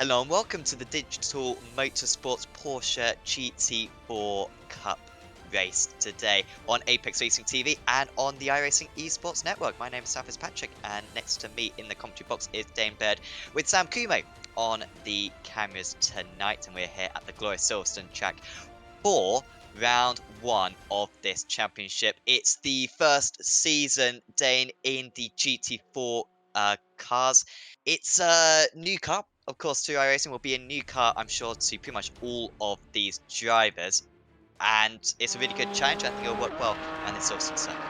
Hello and welcome to the Digital Motorsports Porsche GT4 Cup race today on Apex Racing TV and on the iRacing Esports Network. My name is Sam Fitzpatrick and next to me in the commentary box is Dane Baird with Sam Kumo on the cameras tonight, and we're here at the glorious Silverstone track for round one of this championship. It's the first season, Dane, in the GT4 cars. It's a new car, of course, to iRacing. Will be a new car, I'm sure, to pretty much all of these drivers. And it's a really good challenge. I think it'll work well around this Silverstone circuit.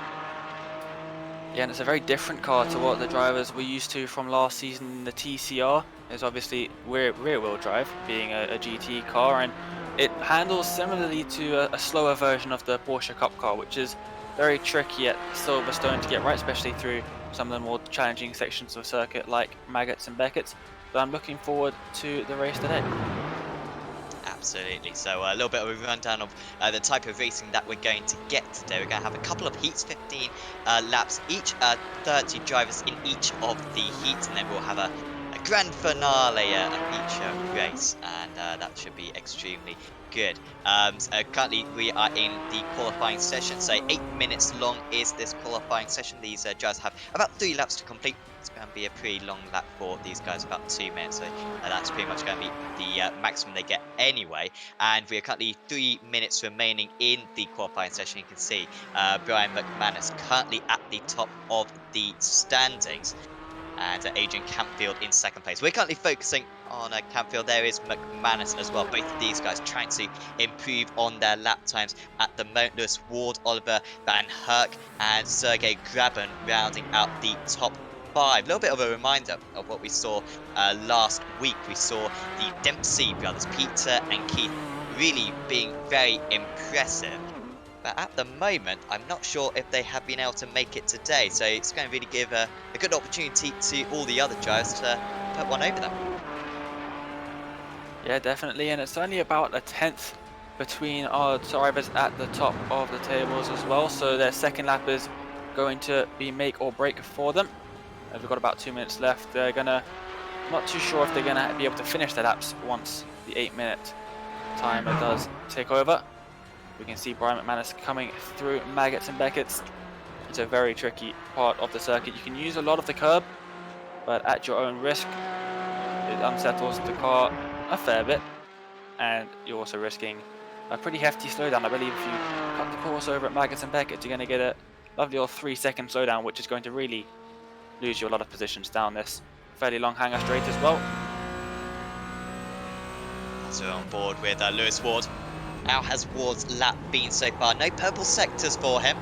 Yeah, and it's a very different car to what the drivers were used to from last season. The TCR is obviously rear-wheel drive, being a GT car, and it handles similarly to a slower version of the Porsche Cup car, which is very tricky at Silverstone to get right, especially through some of the more challenging sections of circuit like Maggots and Beckett's. But I'm looking forward to the race today. Absolutely. So a little bit of a rundown of the type of racing that we're going to get today. We're going to have a couple of heats, 15 laps each, 30 drivers in each of the heats, and then we'll have a grand finale of each race, and that should be extremely good. Currently, we are in the qualifying session, so 8 minutes long is this qualifying session. These drivers have about 3 laps to complete. It's going to be a pretty long lap for these guys, about 2 minutes, so that's pretty much going to be the maximum they get anyway. And we are currently 3 minutes remaining in the qualifying session. You can see Brian McManus currently at the top of the standings, and Adrian Campfield in second place. We're currently focusing on Campfield. There is McManus as well. Both of these guys trying to improve on their lap times at the moment. Lewis Ward, Oliver Van Herk, and Sergey Graben rounding out the top 5. A little bit of a reminder of what we saw last week. We saw the Dempsey brothers, Peter and Keith, really being very impressive. But at the moment, I'm not sure if they have been able to make it today. So it's going to really give a good opportunity to all the other drivers to put one over them. Yeah, definitely, and it's only about a tenth between our drivers at the top of the tables as well, so their second lap is going to be make or break for them. As we've got about 2 minutes left, they're gonna, not too sure if they're gonna be able to finish their laps once the 8-minute timer does take over. We can see Brian McManus coming through Maggots and Beckett's. It's a very tricky part of the circuit. You can use a lot of the curb, but at your own risk. It unsettles the car a fair bit, and you're also risking a pretty hefty slowdown. I believe if you cut the course over at Maggots and Beckett, you're going to get a lovely old 3-second slowdown, which is going to really lose you a lot of positions down this fairly long hanger straight as well. So on board with Lewis Ward. How has Ward's lap been so far? No purple sectors for him.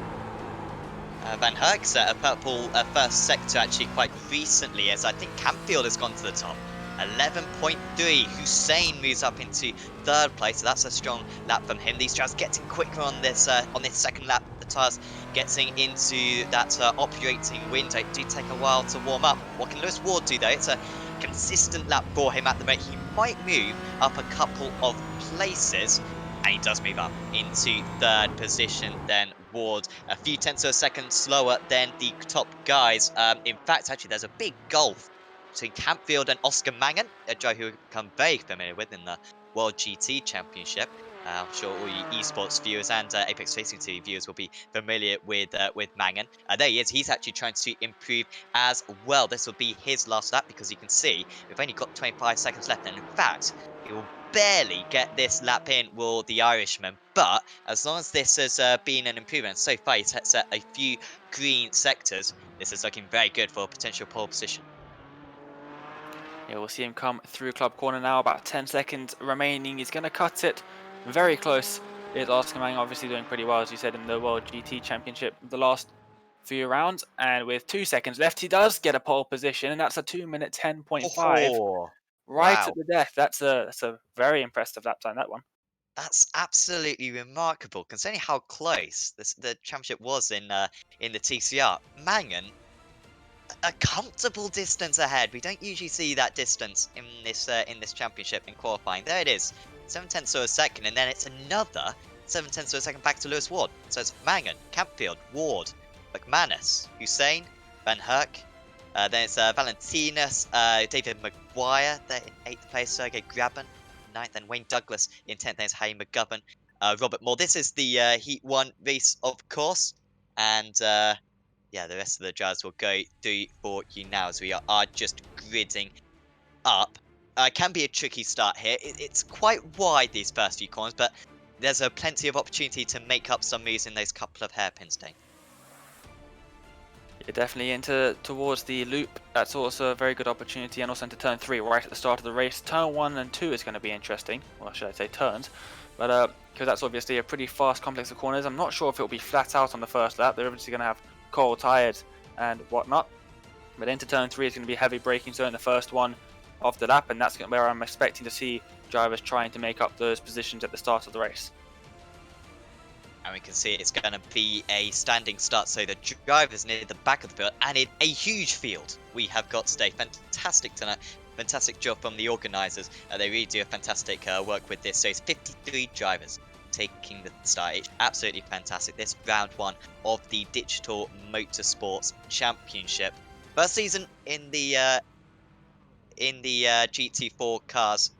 Van Herk set a purple first sector actually quite recently, as I think Campfield has gone to the top. 11.3. Hussein moves up into third place, so that's a strong lap from him. These drivers getting quicker on this second lap. The tyres getting into that operating window. It do take a while to warm up. What can Lewis Ward do though? It's a consistent lap for him at the moment. He might move up a couple of places, and he does move up into third position. Then Ward, a few tenths of a second slower than the top guys. In fact, actually, there's a big gulf between Campfield and Oscar Mangan, a driver who we've become very familiar with in the World GT Championship. I'm sure all you esports viewers and Apex Racing TV viewers will be familiar with Mangan. There he is. He's actually trying to improve as well. This will be his last lap because you can see we've only got 25 seconds left, and in fact, he will barely get this lap in, will the Irishman. But as long as this has been an improvement, so far he's set a few green sectors. This is looking very good for a potential pole position. Yeah, we'll see him come through club corner now. About 10 seconds remaining. He's going to cut it very close. Is Oscar Mang obviously doing pretty well, as you said, in the World GT Championship the last few rounds. And with 2 seconds left, he does get a pole position, and that's a 2-minute 10.5. Oh, Right at wow. the death. That's a very impressive lap time, that one. That's absolutely remarkable, considering how close the championship was in the TCR. Mangan, a comfortable distance ahead. We don't usually see that distance in this championship in qualifying. There it is, 7/10 of a second, and then it's another 7/10 of a second back to Lewis Ward. So it's Mangan, Campfield, Ward, McManus, Hussein, Van Herk, Then it's Valentinus, David Maguire there in 8th place, Sergey Graben 9th, and Wayne Douglas in 10th. There's Harry McGovern, Robert Moore. This is the Heat 1 race, of course. And yeah, the rest of the drivers will go through for you now as we are just gridding up. Can be a tricky start here. It's quite wide, these first few corners, but there's a plenty of opportunity to make up some moves in those couple of hairpins, Dane. You're definitely into towards the loop. That's also a very good opportunity, and also into turn 3, right at the start of the race. Turn 1 and 2 is going to be interesting. Well, should I say turns? But because that's obviously a pretty fast complex of corners. I'm not sure if it'll be flat out on the first lap. They're obviously going to have cold tires and whatnot. But into turn 3 is going to be heavy braking zone, the first one of the lap, and that's where I'm expecting to see drivers trying to make up those positions at the start of the race. And we can see it's going to be a standing start, so the drivers near the back of the field, and in a huge field we have got today. Fantastic tonight. Fantastic job from the organisers. They really do a fantastic work with this. So it's 53 drivers taking the start. It's absolutely fantastic. This round 1 of the Digital Motorsports Championship. First season in the GT4 cars.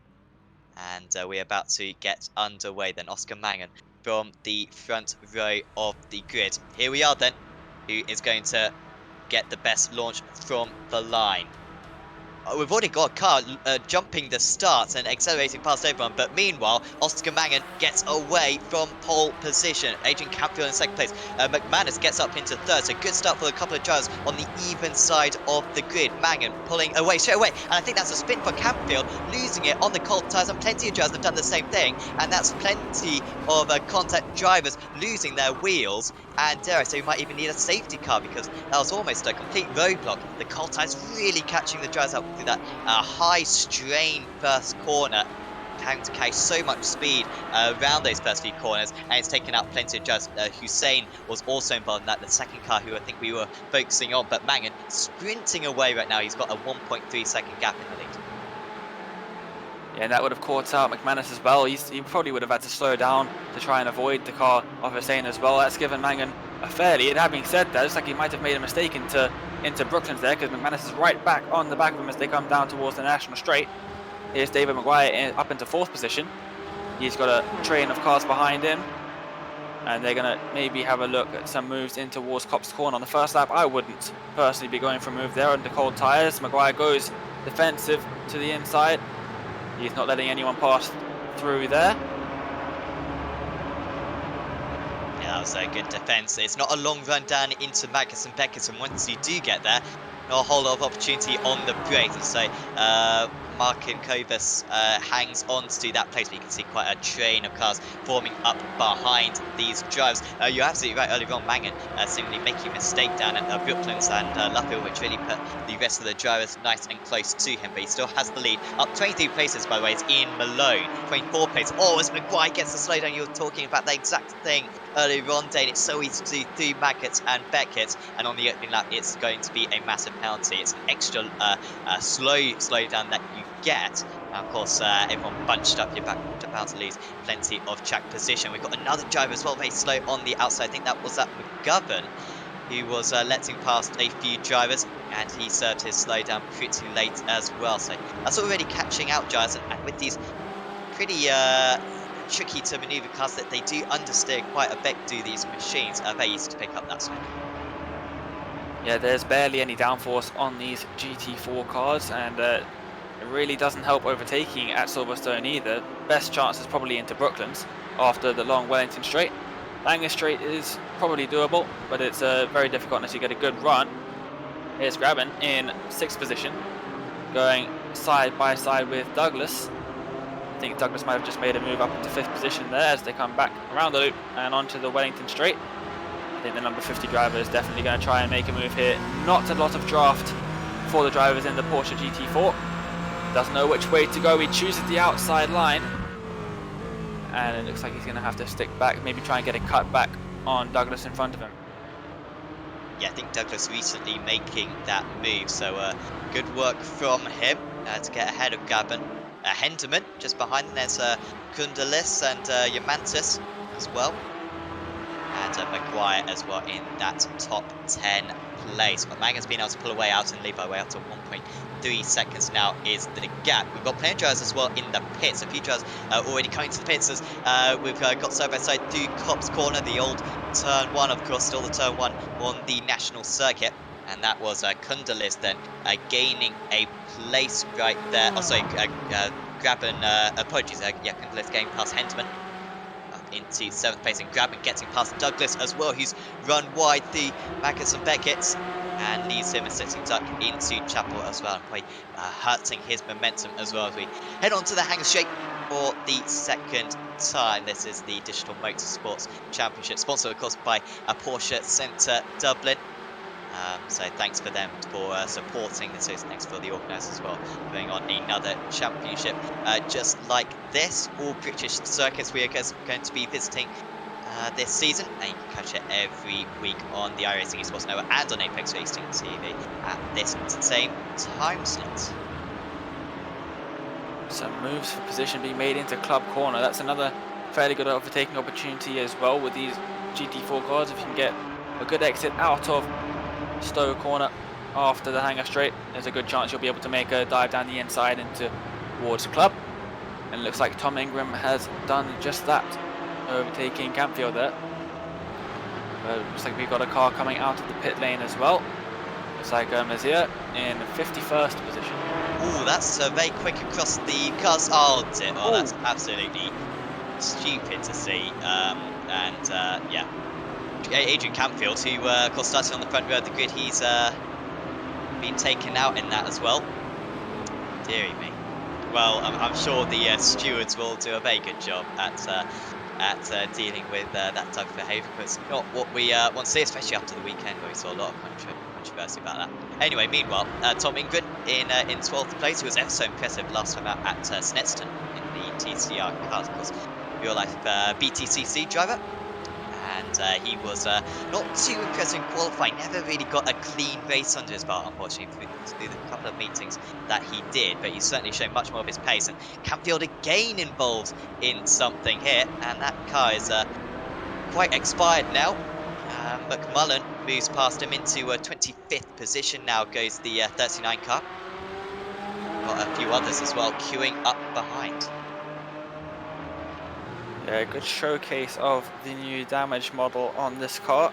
And we're about to get underway then. Oscar Mangan from the front row of the grid. Here we are then. Who is going to get the best launch from the line? We've already got a car jumping the start and accelerating past everyone, but meanwhile, Oscar Mangan gets away from pole position. Adrian Campfield in 2nd place. McManus gets up into 3rd, so good start for a couple of drivers on the even side of the grid. Mangan pulling away straight away, and I think that's a spin for Campfield, losing it on the cold tyres, and plenty of drivers have done the same thing, and that's plenty of contact drivers losing their wheels. And dare I say, we might even need a safety car because that was almost a complete roadblock. The cold tyres really catching the drivers up through that high strain first corner. Having to carry so much speed around those first few corners, and it's taken out plenty of drivers. Hussein was also involved in that, the second car who I think we were focusing on, but Mangan sprinting away right now. He's got a 1.3 second gap in the lead. Yeah, and that would have caught out McManus as well. He probably would have had to slow down to try and avoid the car of Hussein as well. That's given Mangan a fairly, and having said that, it's like he might have made a mistake into Brooklands there, because McManus is right back on the back of him as they come down towards the National Straight. Here's David Maguire up into 4th position. He's got a train of cars behind him, and they're going to maybe have a look at some moves in towards Copse Corner on the first lap. I wouldn't personally be going for a move there under cold tyres. Maguire goes defensive to the inside. He's not letting anyone pass through there. Yeah, that was a good defence. It's not a long run down into Magnus and Beckett, and once you do get there, not a whole lot of opportunity on the brakes. So Markin Kovas hangs on to that place, but you can see quite a train of cars forming up behind these drivers. You're absolutely right. Earlier on, Mangan seemingly making a mistake down at Brooklands and Luffield, which really put the rest of the drivers nice and close to him, but he still has the lead. Up 23 places, by the way, it's Ian Malone. 24 places. Oh, as Maguire gets the slowdown, you were talking about the exact thing earlier on, Dane. It's so easy to do through Maggots and Beckett, and on the opening lap, it's going to be a massive penalty. It's an extra slow down that you get. And of course, everyone bunched up. You're about to lose plenty of track position. We've got another driver as well, very slow on the outside. I think that was McGovern, who was letting past a few drivers, and he served his slowdown pretty late as well. So that's already catching out drivers, and with these pretty tricky to manoeuvre cars that they do understeer quite a bit, do these machines, are very easy to pick up that slip. Yeah, there's barely any downforce on these GT4 cars, and it really doesn't help overtaking at Silverstone either. Best chance is probably into Brooklands after the long Wellington Straight. Langley Straight is probably doable, but it's very difficult unless you get a good run. Here's Graben in 6th position, going side by side with Douglas. I think Douglas might have just made a move up into 5th position there as they come back around the loop and onto the Wellington Straight. I think the number 50 driver is definitely going to try and make a move here. Not a lot of draft for the drivers in the Porsche GT4. Doesn't know which way to go. He chooses the outside line, and it looks like he's going to have to stick back, maybe try and get a cut back on Douglas in front of him. Yeah, I think Douglas recently making that move, so good work from him to get ahead of Gabon. Henderman just behind them. There's Kundalis and Yamantis as well. And Maguire as well in that top 10 place. But Mangan's been able to pull away out and lead by way up to 1.3 seconds now is the gap. We've got plenty of drivers as well in the pits. A few drivers already coming to the pits as we've got side by side through Copse Corner, the old turn one, of course, still the turn one on the national circuit. And that was Kundalis then gaining a place right there. Oh, sorry, grabbing, apologies, yeah, Kundalis getting past Hentman up into 7th place and grabbing, getting past Douglas as well, who's run wide through Magnus and Beckett and leads him a sitting duck into Chapel as well, and probably hurting his momentum as well as we head on to the Hangar Straight for the second time. This is the Digital Motorsports Championship, sponsored of course by Porsche Centre Dublin. So thanks for them for supporting this. Is thanks for the organisers as well, going on another championship just like this. All British circuits we are going to be visiting this season, and you can catch it every week on the iRacing Esports Network and on Apex Racing TV at this same time slot. Some moves for position being made into Club Corner. That's another fairly good overtaking opportunity as well with these GT4 cars. If you can get a good exit out of Stowe Corner after the Hangar Straight, there's a good chance you'll be able to make a dive down the inside into towards Club. And it looks like Tom Ingram has done just that, overtaking Campfield there. Looks like we've got a car coming out of the pit lane as well. Looks like Mazir in 51st position. Oh, that's very quick across the cars. Oh, that's absolutely stupid to see. Yeah. Adrian Campfield, who of course started on the front row of the grid, he's been taken out in that as well. Deary me. Well, I'm sure the stewards will do a very good job at dealing with that type of behaviour, but it's not what we want to see, especially after the weekend where we saw a lot of controversy about that. Anyway, meanwhile, Tom Ingram in 12th place, who was ever so impressive last time out at Snetstone in the TCR cars, of course, real life BTCC driver. And he was not too impressive in qualifying, never really got a clean race under his belt, unfortunately, through the couple of meetings that he did, but he's certainly shown much more of his pace, and Campfield again involved in something here, and that car is quite expired now. McMullen moves past him into 25th position, now goes the 39 car. Got a few others as well queuing up behind. Yeah, good showcase of the new damage model on this car.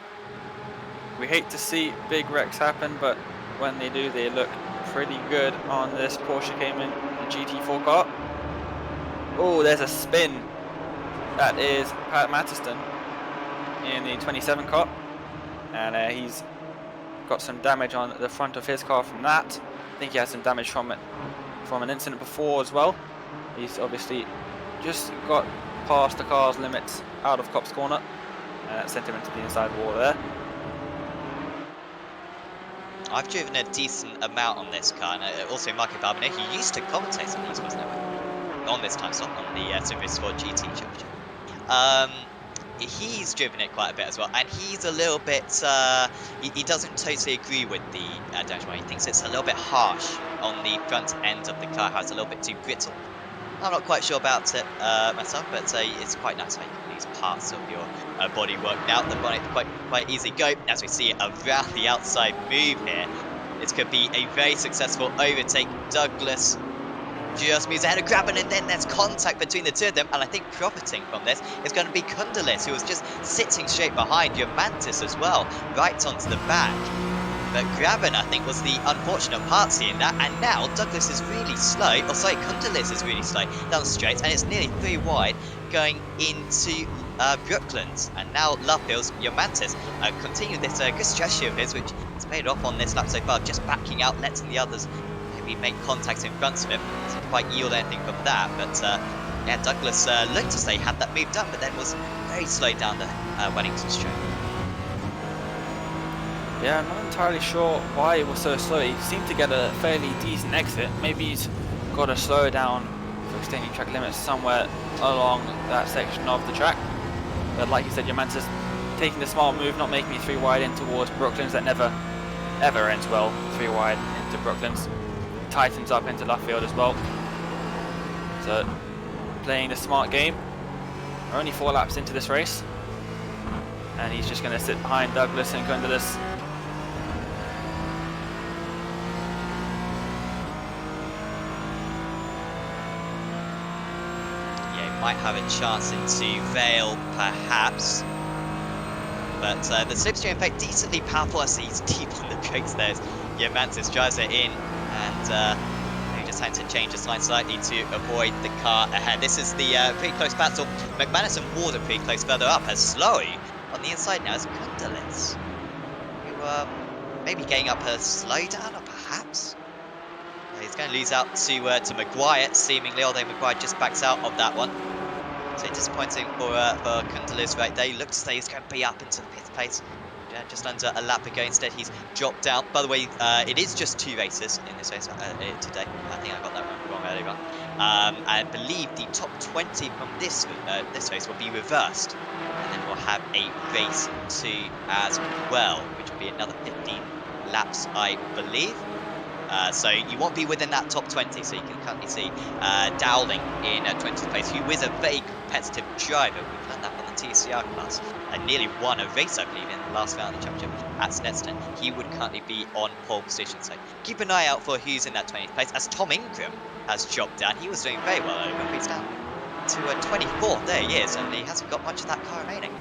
We hate to see big wrecks happen, but when they do, they look pretty good on this Porsche Cayman GT4 car. Oh, there's a spin. That is Pat Mattiston in the 27 car, and he's got some damage on the front of his car from that. I think he has some damage from it from an incident before as well. He's obviously just got past the car's limits out of Copse Corner, and that sent him into the inside wall there. I've driven a decent amount on this car, and also Marco Balbino, he used to commentate on these, wasn't it? On this time slot, on the Silverstone GT Championship. He's driven it quite a bit as well, and he's a little bit, he doesn't totally agree with the damage model. He thinks it's a little bit harsh on the front end of the car, how it's a little bit too brittle. I'm not quite sure about it myself, but it's quite nice how you can use parts of your body worked out the bonnet quite easily go. As we see around the outside move here, this could be a very successful overtake. Douglas just moves ahead of Graben, and then there's contact between the two of them, and I think profiting from this is going to be Kundalis, who was just sitting straight behind Mantis as well, right onto the back. But Graben, I think, was the unfortunate part seeing that, and now Douglas is really slow, or sorry, Kundalis is really slow down the straight, and it's nearly 3 wide going into Brooklands. And now Lovefields, Mantis, continue this good strategy of his, which has made off on this lap so far, just backing out, letting the others maybe make contact in front of him. Doesn't quite yield anything from that, but yeah, Douglas looked to say had that moved up, but then was very slow down the Wellington straight. Yeah, I'm not entirely sure why he was so slow. He seemed to get a fairly decent exit. Maybe he's got to slow down for extending track limits somewhere along that section of the track. But like you said, Mantis taking the smart move, not making me 3 wide in towards Brooklands. That never ever ends well, 3 wide into Brooklands. Tightens up into Luffield as well. So playing the smart game. We're only 4 laps into this race, and he's just going to sit behind Douglas and Kundalis might have a chance into Vale, perhaps. But the slipstream effect decently powerful as he's deep on the brakes there. Yeah, Mantis drives it in, and he just had to change his line slightly to avoid the car ahead. This is the pretty close battle. McManus and Ward are pretty close further up, as Slow on the inside now is Kundalis, who maybe getting up a slowdown, or perhaps he's going to lose out to Maguire, seemingly, although Maguire just backs out of that one. So disappointing for Kundalis right there. He looked as though he's going to be up into 5th place. Yeah, just under a lap ago. Instead, he's dropped down. By the way, it is just 2 races in this race today. I think I got that wrong earlier on. I believe the top 20 from this race will be reversed, and then we'll have a race 2 as well, which will be another 15 laps, I believe. So you won't be within that top 20, so you can currently see Dowling in 20th place, who is a very competitive driver. We've learned that from the TCR class. Nearly won a race, I believe, in the last round of the championship at Snetterton. He would currently be on pole position, so keep an eye out for who's in that 20th place, as Tom Ingram has dropped down. He was doing very well earlier, but he's down to 24th. There he is, and he hasn't got much of that car remaining.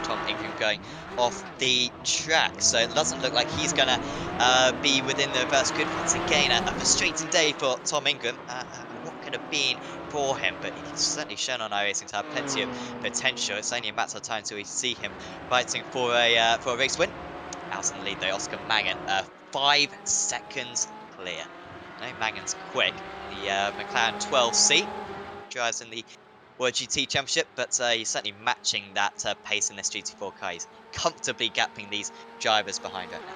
Tom Ingram going off the track, so it doesn't look like he's gonna be within the reverse grid once again. A frustrating day for Tom Ingram. What could have been for him, but he's certainly shown on iRacing to have plenty of potential. It's only a matter of time till we see him fighting for a race win. Out in the lead though, Oscar Mangan, 5 seconds clear. No, Mangan's quick. The McLaren 12C drives in the World GT Championship, but he's certainly matching that pace in this GT4 car. He's comfortably gapping these drivers behind right now.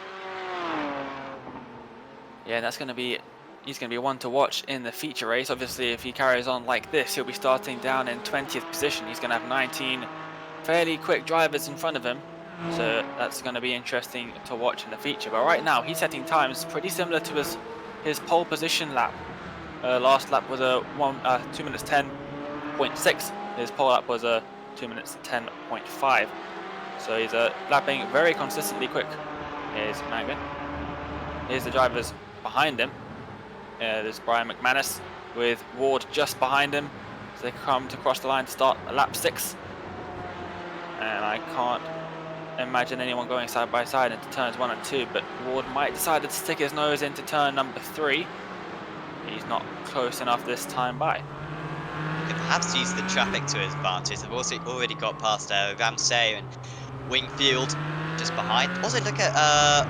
Yeah, he's going to be one to watch in the feature race. Obviously, if he carries on like this, he'll be starting down in 20th position. He's going to have 19 fairly quick drivers in front of him, so that's going to be interesting to watch in the feature. But right now, he's setting times pretty similar to his pole position lap. Last lap was a 2 minutes 10.6. His pole lap was a 2 minutes 10.5. So he's lapping very consistently quick. Here's Mangan. Here's the drivers behind him. There's Brian McManus with Ward just behind him. So they come to cross the line to start lap 6. And I can't imagine anyone going side by side into turns 1 and 2, but Ward might decide to stick his nose into turn number 3. He's not close enough this time by. Could perhaps use the traffic to his advantage. They've also already got past Ramsey and Wingfield just behind. Also look at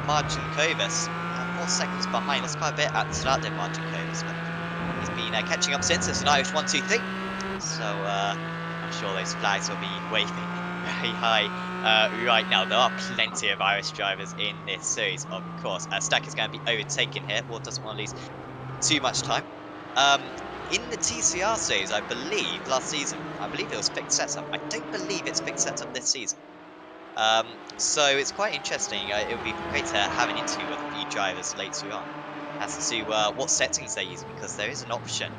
Martin Kovas, 4 seconds behind. That's quite a bit at the start there, Martin Kovas, but he's been catching up since. It's an Irish 1-2-3, so I'm sure those flags will be waving very high right now. There are plenty of Irish drivers in this series, of course. Stack is going to be overtaken here. Ward doesn't want to lose too much time. In the TCR series, I believe, last season, I believe it was fixed setup. I don't believe it's fixed setup this season. So it's quite interesting. It would be great to have an interview with a few drivers later on as to what settings they're using, because there is an option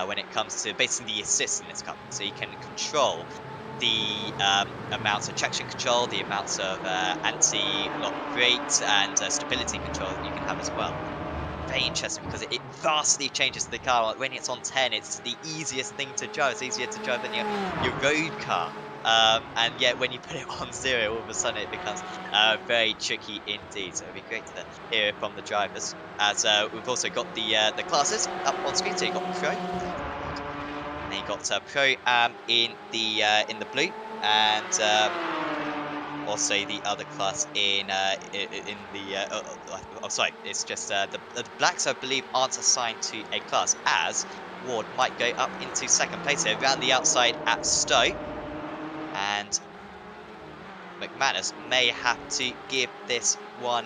when it comes to basically the assist in this car. So you can control the amounts of traction control, the amounts of anti-lock brakes, and stability control that you can have as well. Very interesting because it vastly changes the car. When it's on 10, it's the easiest thing to drive. It's easier to drive than your road car. And yet when you put it on 0, all of a sudden it becomes very tricky indeed. So it'd be great to hear from the drivers. As we've also got the classes up on screen. So you've got Pro, and then you got Pro in the blue, and also the other class in the oh sorry, it's just the blacks I believe aren't assigned to a class, as Ward might go up into 2nd place here around the outside at Stowe, and McManus may have to give this one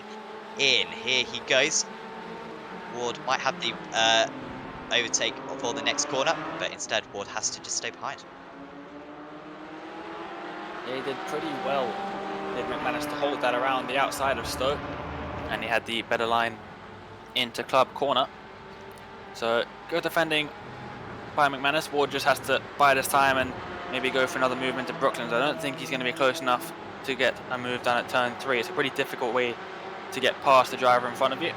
in. Here he goes. Ward might have the overtake for the next corner, but instead Ward has to just stay behind. Yeah, he did pretty well. Did McManus to hold that around the outside of Stowe, and he had the better line into club corner. So good defending by McManus. Ward just has to bide his time and maybe go for another move into Brooklands. I don't think he's going to be close enough to get a move done at turn 3. It's a pretty difficult way to get past the driver in front of you.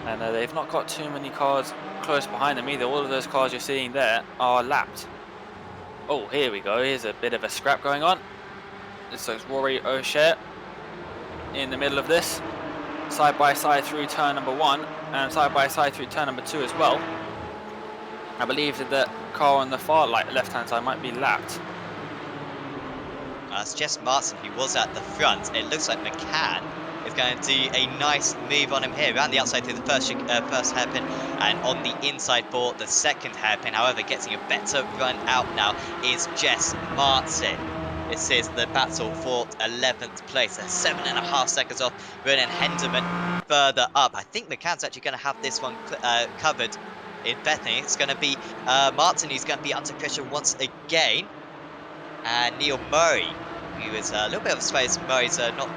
And they've not got too many cars close behind them either. All of those cars you're seeing there are lapped. Oh, here we go. Here's a bit of a scrap going on. This is Rory O'Shea in the middle of this. Side by side through turn number 1 and side by side through turn number 2 as well. I believe that the car on the far left hand side might be lapped. It's Jess Martin who was at the front. It looks like McCann is going to do a nice move on him here. Around the outside through the first hairpin and on the inside for the second hairpin. However, getting a better run out now is Jess Martin. This is the battle for 11th place. They're 7.5 seconds off Ronan Henderman further up. I think McCann's actually going to have this one covered in Bethany. It's going to be Martin who's going to be under pressure once again. And Neil Murray, who is a little bit of a space. Murray's not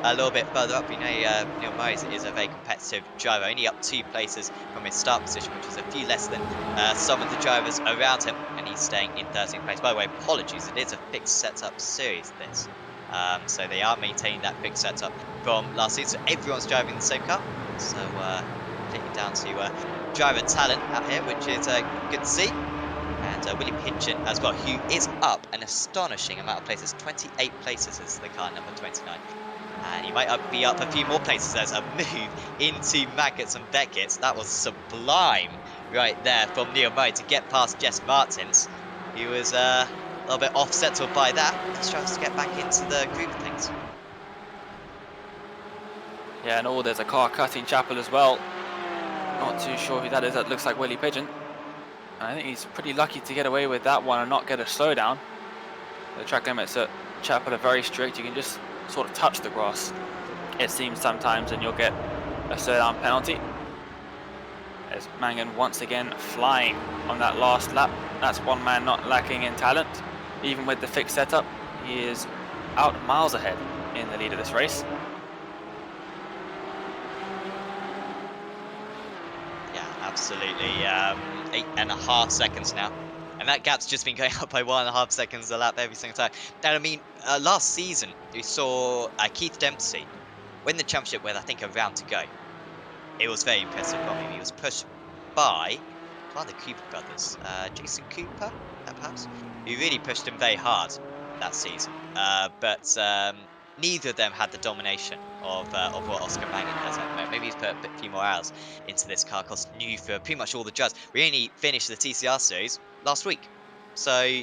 a little bit further up. You know, Neil Murray is a very competitive driver, only up 2 places from his start position, which is a few less than some of the drivers around him, and he's staying in 13th place. By the way, apologies, it is a fixed setup series, this. So they are maintaining that fixed setup from last season. So everyone's driving the same car. So taking down to driver talent out here, which is good to see. And Willie Pigeon as well, who is up an astonishing amount of places. 28 places is the car number 29. And he might be up a few more places. There's a move into Maggots and Beckett's. That was sublime right there from Neil Murray to get past Jess Martins. He was a little bit offsettled by that. Just tries to get back into the groove of things. Yeah, and there's a car cutting Chapel as well. Not too sure who that is. That looks like Willie Pigeon. I think he's pretty lucky to get away with that one and not get a slowdown. The track limits at Chapel are very strict. You can just sort of touch the grass, it seems sometimes, and you'll get a slowdown penalty. As Mangan once again flying on that last lap. That's one man not lacking in talent. Even with the fixed setup, he is out miles ahead in the lead of this race. Absolutely, 8.5 seconds now. And that gap's just been going up by 1.5 seconds a lap every single time. And I mean, last season, we saw Keith Dempsey win the championship with, I think, a round to go. It was very impressive from him. He was pushed by one of the Cooper brothers, Jason Cooper, perhaps, who really pushed him very hard that season. But neither of them had the domination of what Oscar Mangan has at the moment. Maybe he's put a few more hours into this car, because new for pretty much all the drivers. We only finished the TCR series last week, so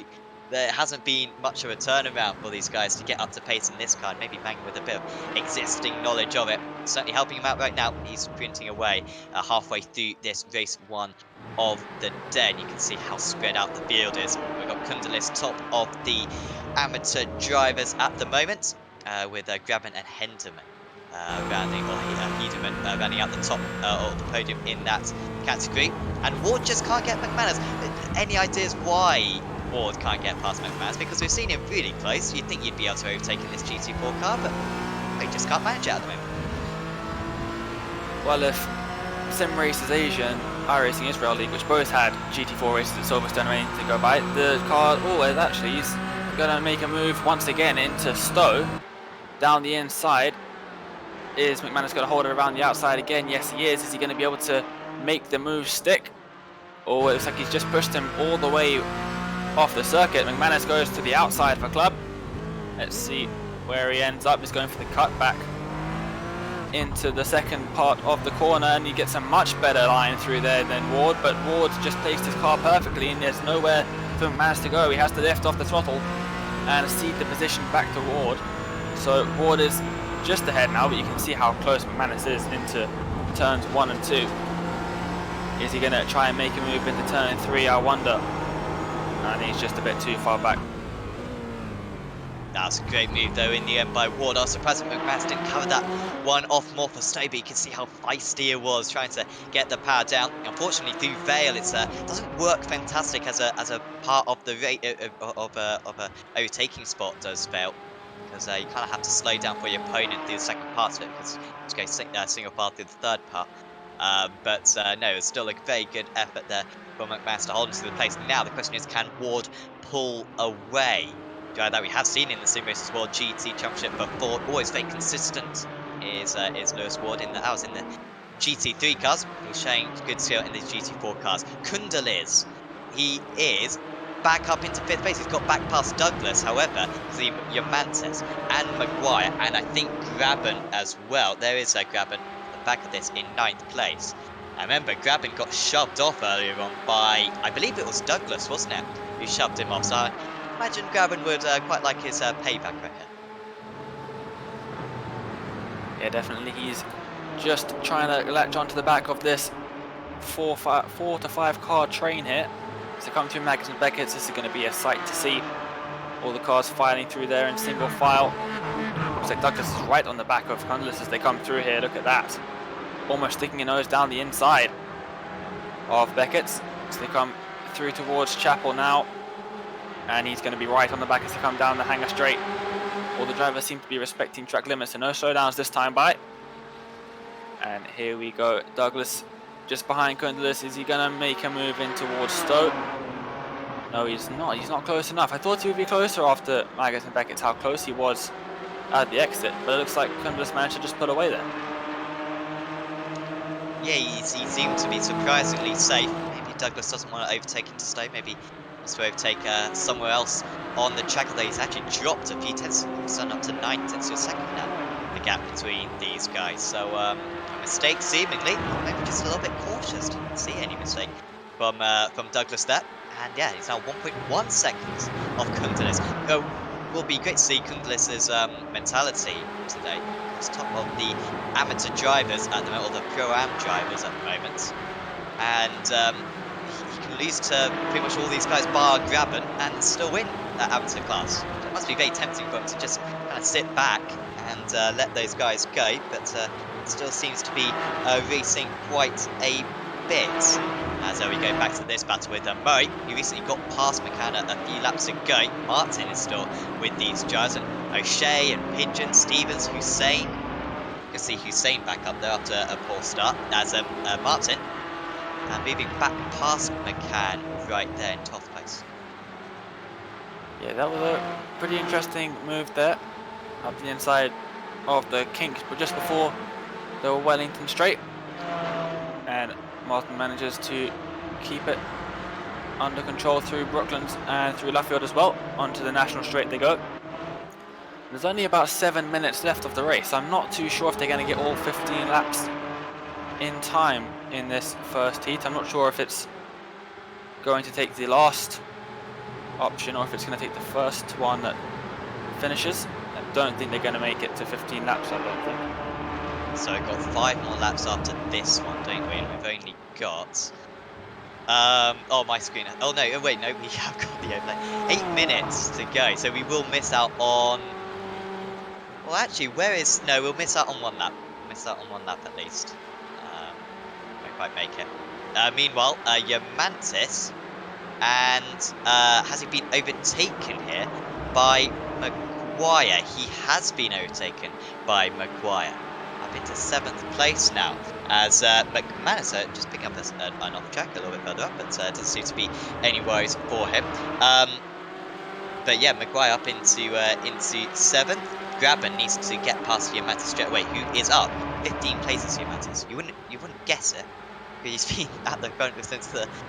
there hasn't been much of a turnaround for these guys to get up to pace in this car. Maybe Mangan with a bit of existing knowledge of it, certainly helping him out right now. He's sprinting away halfway through this race 1 of the day. And you can see how spread out the field is. We've got Kundalis top of the amateur drivers at the moment, with Grabman and Henderman rounding out the top of the podium in that category. And Ward just can't get McManus. Any ideas why Ward can't get past McManus? Because we've seen him really close. You'd think you'd be able to overtake in this GT4 car, but he just can't manage it at the moment. Well, if Sim Races Asia and iRacing Israel League, which both had GT4 races at Silverstone or anything to go by, the car always actually is going to make a move once again into Stowe. Down the inside. Is McManus going to hold it around the outside again? Yes, he is. Is he going to be able to make the move stick? Or it looks like he's just pushed him all the way off the circuit. McManus goes to the outside for club. Let's see where he ends up. He's going for the cutback into the second part of the corner, and he gets a much better line through there than Ward, but Ward's just placed his car perfectly, and there's nowhere for McManus to go. He has to lift off the throttle and cede the position back to Ward. So Ward is just ahead now, but you can see how close McManus is into turns 1 and 2. Is he going to try and make a move into turn 3? I wonder. I think he's just a bit too far back. That was a great move, though, in the end by Ward. I was surprised that McManus didn't cover that one off more for Stowe, but you can see how feisty it was trying to get the power down. Unfortunately, through Vale, it doesn't work fantastic as a part of the of a overtaking spot, does Vale. Because you kind of have to slow down for your opponent through the second part of it, because you go single file through the third part. But no, it's still a very good effort there from McManus to hold him to the place. Now the question is, can Ward pull away? driver that we have seen in the Sim Racers World GT Championship before. Always very consistent is Lewis Ward in the hours in the GT3 cars. He's showing good skill in the GT4 cars. Kundaliz, he is back up into 5th place. He's got back past Douglas. However, the Yamantes and Maguire, and I think Graben as well. There is a Graben at the back of this in 9th place. I remember Graben got shoved off earlier on by, I believe it was Douglas, wasn't it? Who shoved him off. So I imagine Graben would quite like his payback, I reckon. Yeah, definitely. He's just trying to latch onto the back of this 4 to 5 car train here. So come through Magnussen Beckett's, this is going to be a sight to see. All the cars filing through there in single file. Looks like Douglas is right on the back of Cundless as they come through here. Look at that. Almost sticking a nose down the inside of Beckett's. So they come through towards Chapel now. And he's going to be right on the back as they come down the hangar straight. All the drivers seem to be respecting track limits, so no slowdowns this time by. And here we go. Douglas just behind Cundless. Is he going to make a move in towards Stowe? No, he's not. He's not close enough. I thought he would be closer after Magnussen Beckett's how close he was at the exit, but it looks like Cundless managed to just pull away there. Yeah, he seemed to be surprisingly safe. Maybe Douglas doesn't want to overtake into Stowe. Maybe he wants to overtake somewhere else on the track. Although he's actually dropped a few tenths. He's done up to 9 tenths to a second now. The gap between these guys. So a mistake seemingly, or maybe just a little bit cautious. Didn't see any mistake from Douglas there. And yeah, he's now 1.1 seconds off Kundal's. So will be great to see Kundal's mentality today. He's top of the amateur drivers at the moment, or the pro-am drivers at the moment. And he can lose to pretty much all these guys bar Graben and still win that amateur class. So it must be very tempting for him to just kind of sit back and let those guys go, but it still seems to be racing quite a bit. As we go back to this battle with Murray, who recently got past McCann a few laps ago. Martin is still with these drivers, and O'Shea and Pigeon, Stevens, Hussein. You can see Hussein back up there after a poor start, as Martin moving back past McCann right there in 12th place. Yeah, that was a pretty interesting move there, up the inside of the kinks, but just before the Wellington straight, and Martin manages to keep it under control through Brooklands and through Luffield as well. Onto the national straight they go. There's only about 7 minutes left of the race. I'm not too sure if they're going to get all 15 laps in time in this first heat. I'm not sure if it's going to take the last option or if it's going to take the first one that finishes. I don't think they're going to make it to 15 laps, I don't think. So we've got 5 more laps after this one, don't we? And we've only got... oh, my screen. Oh, no. Oh, wait, no. We have got the overlay. 8 minutes to go. So we will miss out on... Well, actually, where is... No, we'll miss out on 1 lap. Miss out on 1 lap at least. Won't quite make it. Meanwhile, Yamantis. And has he been overtaken here by Maguire? He has been overtaken by Maguire. Into 7th place now, as McManus just picking up an off track a little bit further up, but doesn't seem to be any worries for him. But yeah, Maguire up into 7th. Graben needs to get past Yamantis straight away, who is up 15 places. Yamantis, you wouldn't guess it. He's been at the front since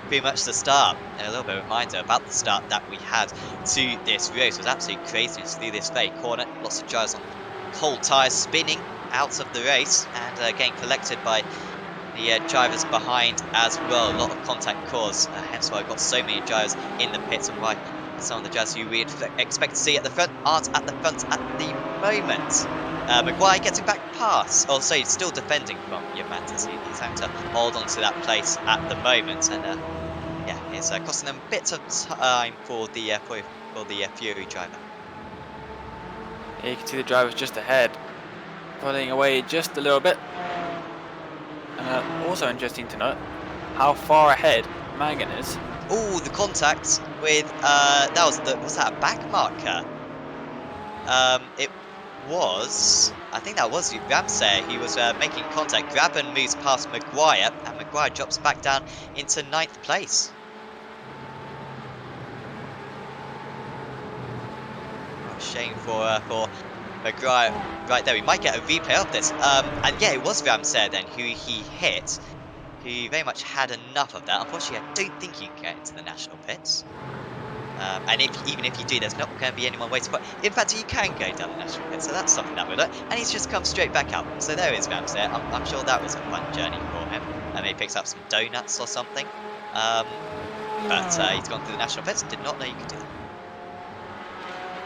pretty much the start. And a little bit of a reminder about the start that we had to this race. It was absolutely crazy through this very corner. Lots of drivers on cold tyres spinning out of the race and getting collected by the drivers behind as well. A lot of contact caused, hence why I've got so many drivers in the pits and why some of the drivers who we'd expect to see at the front aren't at the front at the moment. Maguire getting back past, oh sorry, still defending from Yamantis. He's having to hold on to that place at the moment, and yeah, it's costing them bits of time for the Fury driver. Yeah, you can see the drivers just ahead, pulling away just a little bit. And also interesting to note how far ahead Mangan is. Oh, the contact with was that a back marker? It was, I think that was Ramsay. He was making contact. Graben moves past Maguire, and Maguire drops back down into 9th place. shame for McGrath right there. We might get a replay of this. And yeah, it was Ramsey then who he hit, who very much had enough of that. Unfortunately, I don't think you can get into the national pits. And even if you do, there's not going to be anyone waiting for. In fact, you can go down the national pit, so that's something that we look. And he's just come straight back out. So there is Ramsey. I'm sure that was a fun journey for him. And he picks up some donuts or something. But he's gone through the national pits. Did not know you could do that.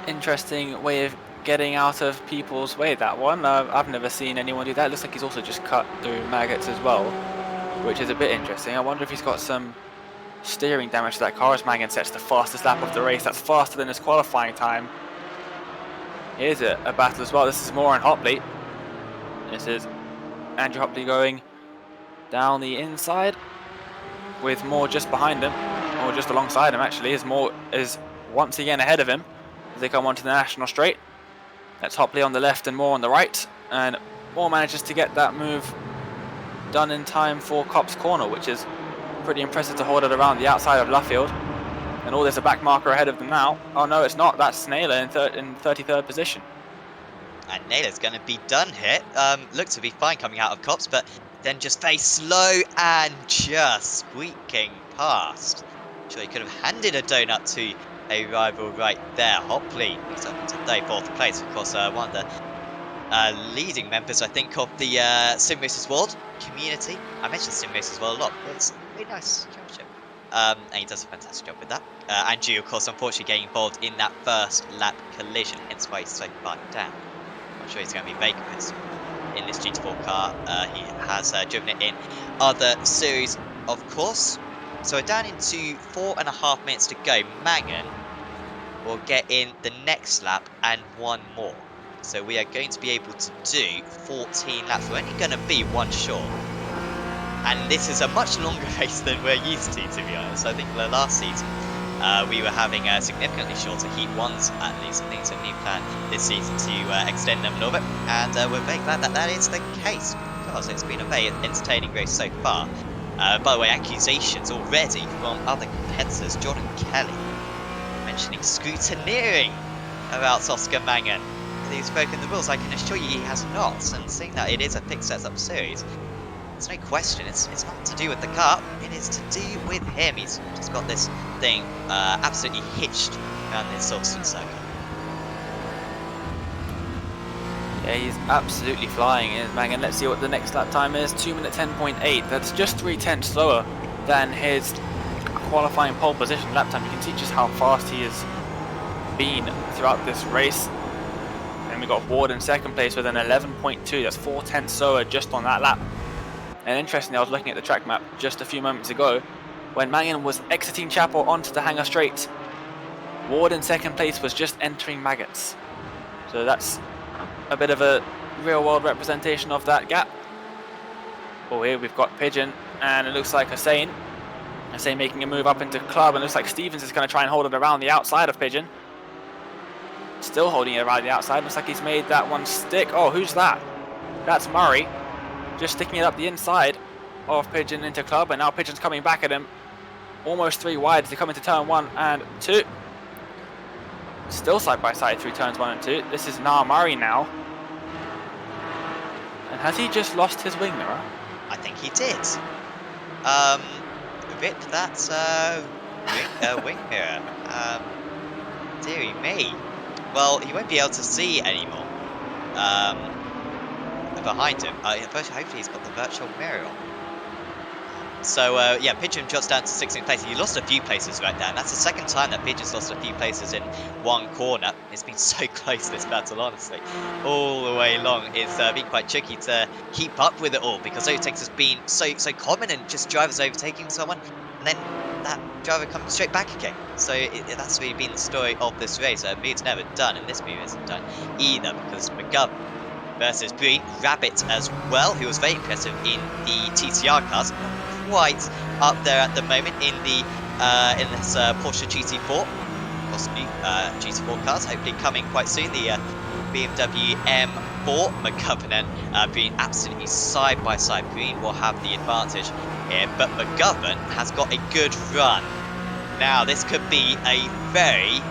Interesting way of getting out of people's way, that one. I've never seen anyone do that. It looks like he's also just cut through maggots as well, which is a bit interesting. I wonder if he's got some steering damage to that car as Mangan sets the fastest lap of the race. That's faster than his qualifying time. Here's a battle as well. This is Moore and Hopley. This is Andrew Hopley going down the inside with Moore just behind him, or just alongside him actually, as Moore is once again ahead of him as they come onto the national straight. That's Hopley on the left and Moore on the right, and Moore manages to get that move done in time for Copse Corner, which is pretty impressive to hold it around the outside of Luffield. And oh, there's a back marker ahead of them now. Oh no, it's not. That's Naylor in 33rd position. And Naylor's going to be done here. Looked to be fine coming out of Copse, but then just very slow and just squeaking past. Sure, he could have handed a donut to a rival right there. Hopley moves up into 34th place. Of course, one of the leading members, I think, of the Sim Racers World community. I mentioned Sim Racers World a lot, but it's a really nice championship. And he does a fantastic job with that. Andrew, of course, unfortunately getting involved in that first lap collision, hence why he's so far down. I'm sure he's going to be very good in this GT4 car. He has driven it in other series, of course. So we're down into 4.5 minutes to go. Mangan will get in the next lap and one more. So we are going to be able to do 14 laps. We're only going to be one short. And this is a much longer race than we're used to be honest. I think the last season we were having significantly shorter heat ones, at least. I think it's a new plan this season to extend them a little bit. And we're very glad that that is the case, because it's been a very entertaining race so far. By the way, accusations already from other competitors. Jordan Kelly mentioning scrutineering about Oscar Mangan. He's broken the rules. I can assure you he has not. And seeing that it is a fixed setup series, there's no question. It's not to do with the car. It is to do with him. He's just got this thing absolutely hitched around the Silverstone circuit. Yeah, he's absolutely flying in Mangan. Let's see what the next lap time is. 2 minute 10.8. That's just 3/10 slower than his qualifying pole position lap time. You can see just how fast he has been throughout this race. And we got Ward in second place with an 11.2. That's 4/10 slower just on that lap. And interestingly, I was looking at the track map just a few moments ago when Mangan was exiting Chapel onto the Hangar Straight. Ward in second place was just entering Maggots. So that's a bit of a real-world representation of that gap. Oh, here we've got Pigeon, and it looks like Hussein making a move up into Club, and it looks like Stevens is going to try and hold it around the outside of Pigeon. Still holding it around the outside. Looks like he's made that one stick. Oh, who's that? That's Murray. Just sticking it up the inside of Pigeon into Club, and now Pigeon's coming back at him. Almost 3 wide as they come into turn 1 and 2. Still side by side through turns 1 and 2. This is Niall Murray now. And has he just lost his wing mirror? I think he did. Rip that wing mirror. Dearie me. Well, he won't be able to see anymore. Behind him. Hopefully he's got the virtual mirror on. So, yeah, Pigeon drops down to 16th place. He lost a few places right there, and that's the second time that Pigeon's lost a few places in one corner. It's been so close, this battle, honestly. All the way along, it's been quite tricky to keep up with it all, because overtakes has been so common, and just drivers overtaking someone, and then that driver comes straight back again. So that's really been the story of this race. Mood's never done, and this Mood isn't done either, because McGovern versus Bree, Rabbit as well, who was very impressive in the TCR cars. Quite up there at the moment in the in this Porsche GT4, possibly GT4 cars. Hopefully coming quite soon. The BMW M4. McGovern and Breen absolutely side by side. Breen will have the advantage here, but McGovern has got a good run. Now this could be a very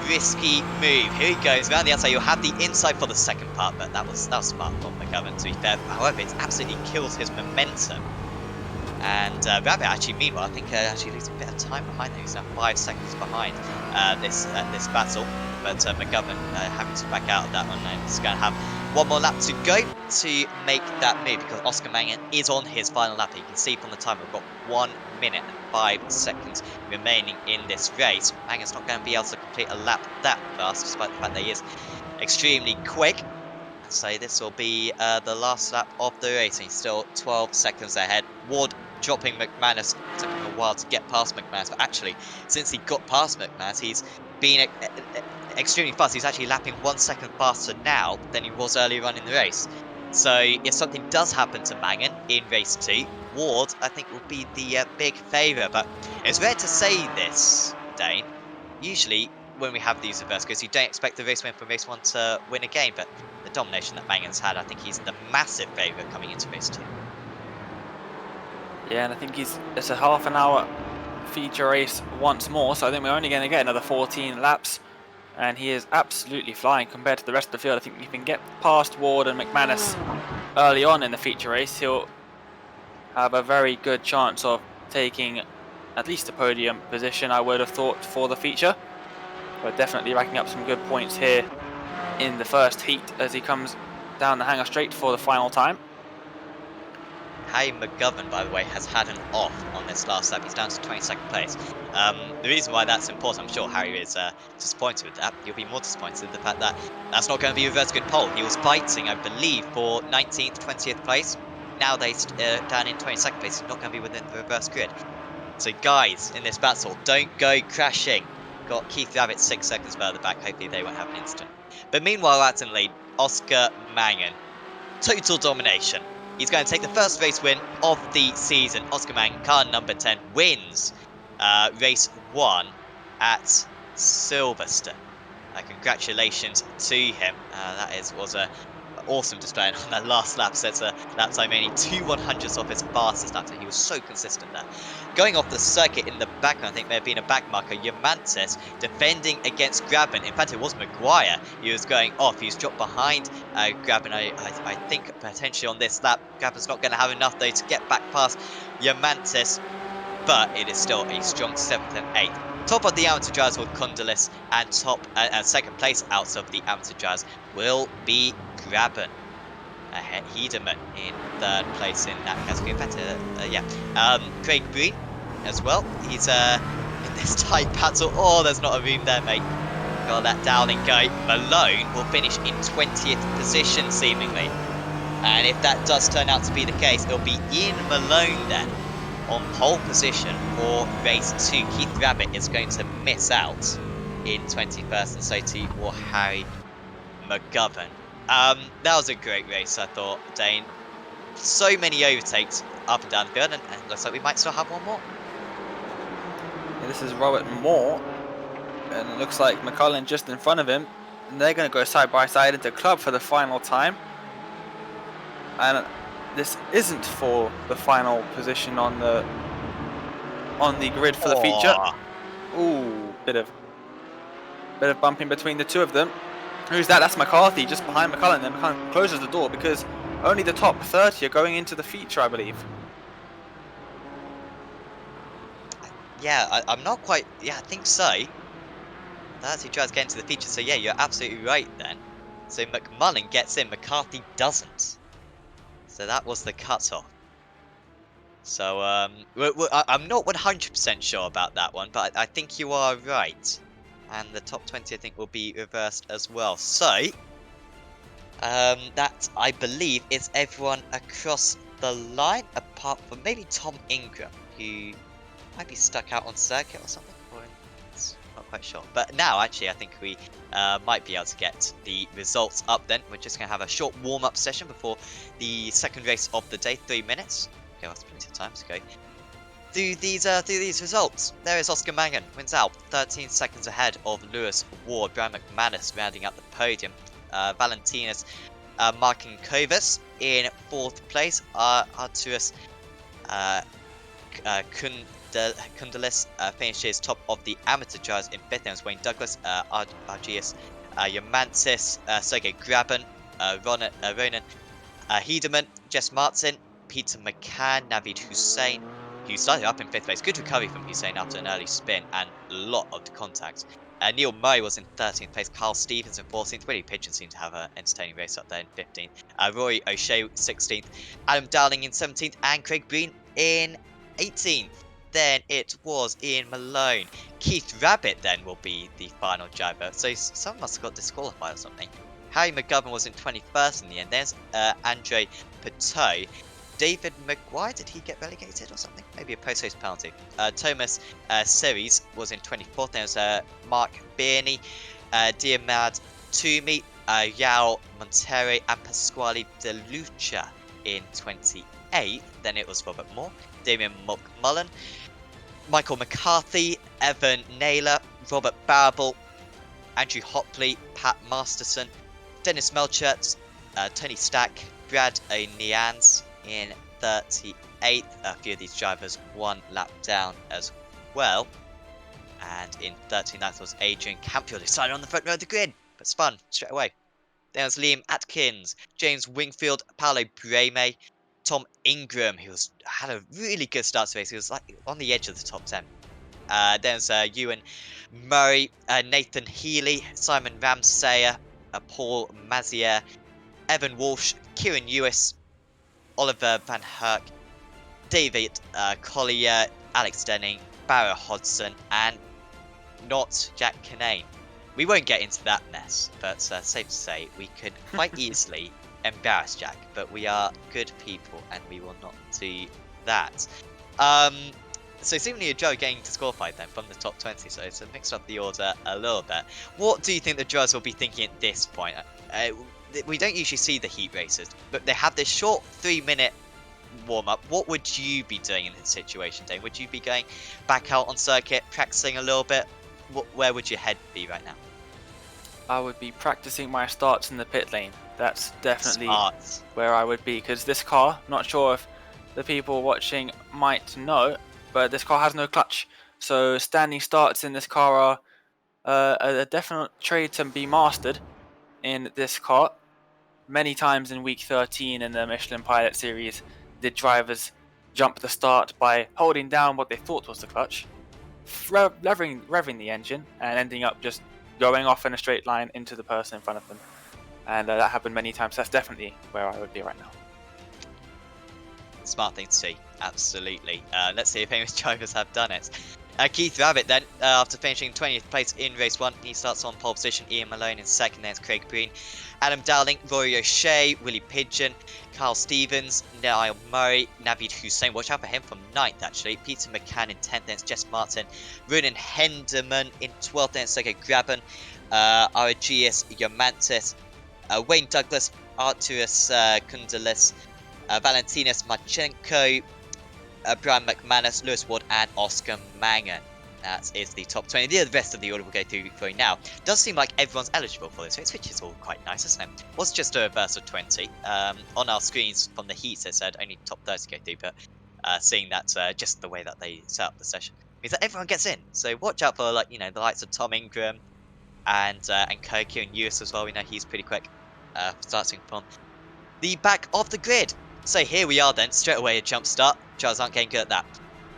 risky move. Here he goes around the outside. You'll have the inside for the second part, but that was smart from McGovern, to be fair. However, it absolutely kills his momentum. And Rabbit actually, meanwhile, I think actually losing a bit of time behind there. He's now 5 seconds behind this battle. But McGovern having to back out of that one, and he's going to have one more lap to go to make that move, because Oscar Mangan is on his final lap. You can see from the time we've got 1 minute and 5 seconds remaining in this race. Mangan's not going to be able to complete a lap that fast, despite the fact that he is extremely quick. So this will be the last lap of the race. He's still 12 seconds ahead. Ward dropping McManus. Took him a while to get past McManus, but actually, since he got past McManus, he's been extremely fast. He's actually lapping 1 second faster now than he was earlier on in the race. So if something does happen to Mangan in race 2, Ward, I think, will be the big favourite. But it's rare to say this, Dane. Usually, when we have these reverse goes, you don't expect the race win from race 1 to win again, but the domination that Mangan's had, I think he's the massive favourite coming into race 2. Yeah, and I think it's a half an hour feature race once more, so I think we're only going to get another 14 laps, and he is absolutely flying compared to the rest of the field. I think if he can get past Ward and McManus early on in the feature race, he'll have a very good chance of taking at least a podium position, I would have thought, for the feature. But definitely racking up some good points here in the first heat as he comes down the hanger straight for the final time. Harry McGovern, by the way, has had an off on this last lap. He's down to 22nd place. The reason why that's important, I'm sure Harry is disappointed with that. He'll be more disappointed with the fact that that's not going to be a reverse good pole. He was fighting, I believe, for 19th, 20th place. Now they're down in 22nd place. He's not going to be within the reverse grid. So guys, in this battle, don't go crashing. Got Keith Rabbit 6 seconds further back. Hopefully they won't have an incident. But meanwhile, out in lead, Oscar Mangan. Total domination. He's going to take the first race win of the season. Oscar Mangan, car number 10, wins race 1 at Silverstone. Congratulations to him. Was a awesome display on that last lap. Sets a lap time only 2/100ths off his fastest lap, so he was so consistent there. Going off the circuit in the background, I think there had been a back marker. Yamantis defending against Graben. In fact, it was Maguire. He was going off. He was dropped behind Graben. I think potentially on this lap, Graben's not going to have enough though to get back past Yamantis, but it is still a strong 7th and 8th. Top of the amateur drivers with Condolis, and second place out of the amateur drivers will be Graben. Hedeman in 3rd place in that category. In fact, Craig Breen as well. He's in this tight battle. Oh, there's not a room there, mate. Got that down and go. Malone will finish in 20th position, seemingly. And if that does turn out to be the case, it'll be Ian Malone then on pole position for race 2. Keith Rabbit is going to miss out in 21st, and so too will Harry McGovern. That was a great race, I thought, Dane. So many overtakes up and down the field, and it looks like we might still have one more. Yeah, this is Robert Moore, and it looks like McCullin just in front of him, and they're going to go side by side into club for the final time. And this isn't for the final position on the grid for the feature. Ooh, bit of bumping between the two of them. Who's that? That's McCarthy just behind McCullin. Then McCullin closes the door because only the top 30 are going into the feature, I believe. Yeah, I'm not quite. Yeah, I think so. That's who tries to get into the feature. So yeah, you're absolutely right then. So McMullen gets in, McCarthy doesn't. So that was the cutoff. So I'm not 100% sure about that one, but I think you are right. And the top 20, I think, will be reversed as well. So that, I believe, is everyone across the line, apart from maybe Tom Ingram, who might be stuck out on circuit or something. Not quite sure. But now, actually, I think we might be able to get the results up then. We're just going to have a short warm-up session before the second race of the day, 3 minutes. Okay, that's plenty of time to go through these results. There is Oscar Mangan, wins out, 13 seconds ahead of Lewis Ward. Brian McManus rounding out the podium. Valentinas marking Kovas in 4th place. Arturus Kundalis finishes top of the amateur drivers in fifth. There was Wayne Douglas, Argius, Yomantis, Sergey Graben, Ronan Hedeman, Jess Martin, Peter McCann, Navid Hussein, who started up in fifth place. Good recovery from Hussein after an early spin and a lot of contact. Neil Murray was in 13th place. Carl Stevens in 14th. Willie Pigeon seemed to have an entertaining race up there in 15th. Rory O'Shea 16th. Adam Dowling in 17th. And Craig Breen in 18th. Then it was Ian Malone. Keith Rabbit then will be the final driver. So someone must have got disqualified or something. Harry McGovern was in 21st in the end. There's Andre Pateau. David Maguire, did he get relegated or something? Maybe a post-haste penalty. Thomas Series was in 24th. There was Mark Birney, Diamad Toomey, Yao Monterrey, and Pasquale De Lucia in 28th. Then it was Robert Moore, Damien McMullen, Michael McCarthy, Evan Naylor, Robert Barable, Andrew Hopley, Pat Masterson, Dennis Melchert, Tony Stack, Brad O'Neans in 38th. A few of these drivers one lap down as well. And in 39th was Adrian Campion, who started on the front row of the grid, but spun straight away. Then was Liam Atkins, James Wingfield, Paolo Breme, Tom Ingram, who had a really good start to the race. He was like on the edge of the top 10. Then was Ewan Murray, Nathan Healy, Simon Ramsayer, Paul Mazier, Evan Walsh, Kieran Lewis, Oliver Van Herk, David Collier, Alex Denning, Barrow Hodgson, and not Jack Canane. We won't get into that mess, but safe to say we could quite easily embarrass Jack, but we are good people and we will not do that. So seemingly a Joe getting disqualified then from the top 20, so it's mixed up the order a little bit. What do you think the judges will be thinking at this point? We don't usually see the heat races, but they have this short 3-minute warm-up. What would you be doing in this situation, Dane? Would you be going back out on circuit, practicing a little bit? Where would your head be right now? I would be practicing my starts in the pit lane. That's definitely Smart. where I would be, because this car, not sure if the people watching might know, but this car has no clutch. So standing starts in this car are a definite trade to be mastered in this car. Many times in week 13 in the Michelin Pilot Series, did drivers jump the start by holding down what they thought was the clutch, revving the engine, and ending up just going off in a straight line into the person in front of them. And that happened many times. That's definitely where I would be right now. Smart thing to see, absolutely. Let's see if any drivers have done it. Keith Rabbit then, after finishing 20th place in race 1, he starts on pole position. Ian Malone in second, then it's Craig Breen, Adam Dowling, Rory O'Shea, Willie Pigeon, Carl Stevens, Niall Murray, Navid Hussein, watch out for him from 9th actually, Peter McCann in 10th, then it's Jess Martin, Ronan Henderman in 12th, then it's Sergey Graben, Argius Yomantis, Wayne Douglas, Arturus Kundalis, Valentinas Marchenko, Brian McManus, Lewis Ward, and Oscar Mangan. That is the top 20. The rest of the order will go through for you now. Does seem like everyone's eligible for this race, which is all quite nice, isn't it? Was just a reverse of 20. On our screens from the heats, it said only top 30 go through, but seeing that just the way that they set up the session means that everyone gets in. So watch out for the likes of Tom Ingram and Koki and Lewis as well. We know he's pretty quick, starting from the back of the grid. So here we are then, straight away a jump start. Charles aren't getting good at that.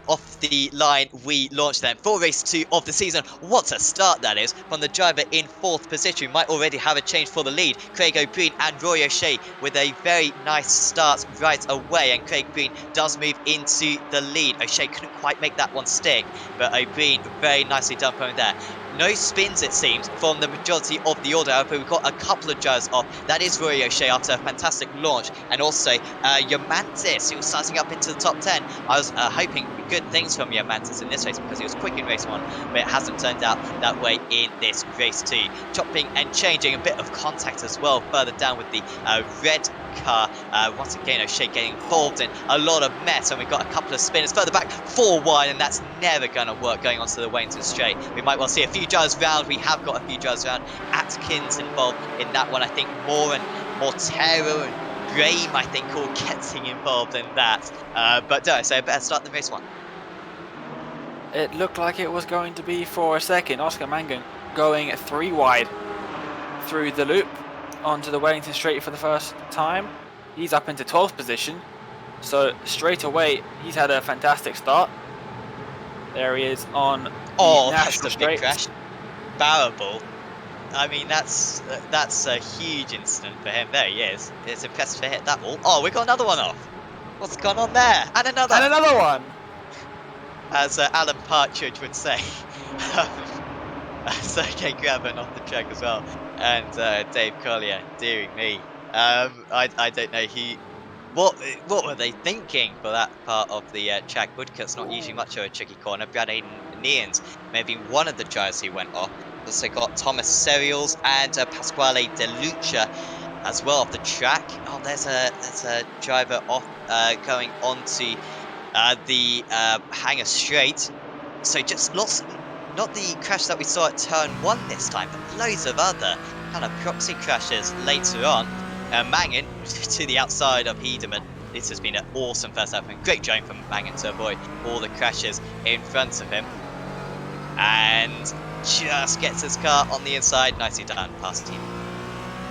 Off the line we launch then for race 2 of the season. What a start that is from the driver in 4th position. We might already have a change for the lead. Craig O'Brien and Roy O'Shea with a very nice start right away, and Craig Breen does move into the lead. O'Shea couldn't quite make that one stick, but O'Brien very nicely done from there. No spins, it seems, from the majority of the order. However, we've got a couple of drivers off. That is Rory O'Shea after a fantastic launch, and also Yomantis, who was starting up into the top 10. I was hoping good things from Yomantis in this race because he was quick in race 1, but it hasn't turned out that way in this race 2. Chopping and changing, a bit of contact as well further down with the red car. Once again, O'Shea getting involved in a lot of mess, and we've got a couple of spinners further back, 4 wide, and that's never going to work going onto the Wellington straight. We might well see a few drivers round. We have got a few drivers round. Atkins involved in that one, I think. Moore and Mortero and Graham, I think, all getting involved in that. But no, so better start than race 1. It looked like it was going to be for a second. Oscar Mangan going 3 wide through the loop onto the Wellington straight for the first time. He's up into 12th position. So straight away, he's had a fantastic start. There he is on the Oh, that's national a big straight. crash. Barrable. I mean, that's a huge incident for him. There he is. It's impressive to hit that wall. Oh, we got another one off. What's gone on there? And And another. another one. As Alan Partridge would say. Sergey Graben off the track as well, and Dave Collier. Dearing me. I don't know what were they thinking for that part of the track. Woodcut's not usually much of a tricky corner. Brad Aiden Neans maybe one of the drivers who went off. Also got Thomas Serials and Pasquale De Lucia as well off the track. Oh, there's a driver off going onto the hangar straight. So just lots, not the crash that we saw at turn 1 this time, but loads of other kind of proxy crashes later on. Mangan to the outside of Hedeman. This has been an awesome first lap and great driving from Mangan to avoid all the crashes in front of him. And just gets his car on the inside. Nicely done, past him.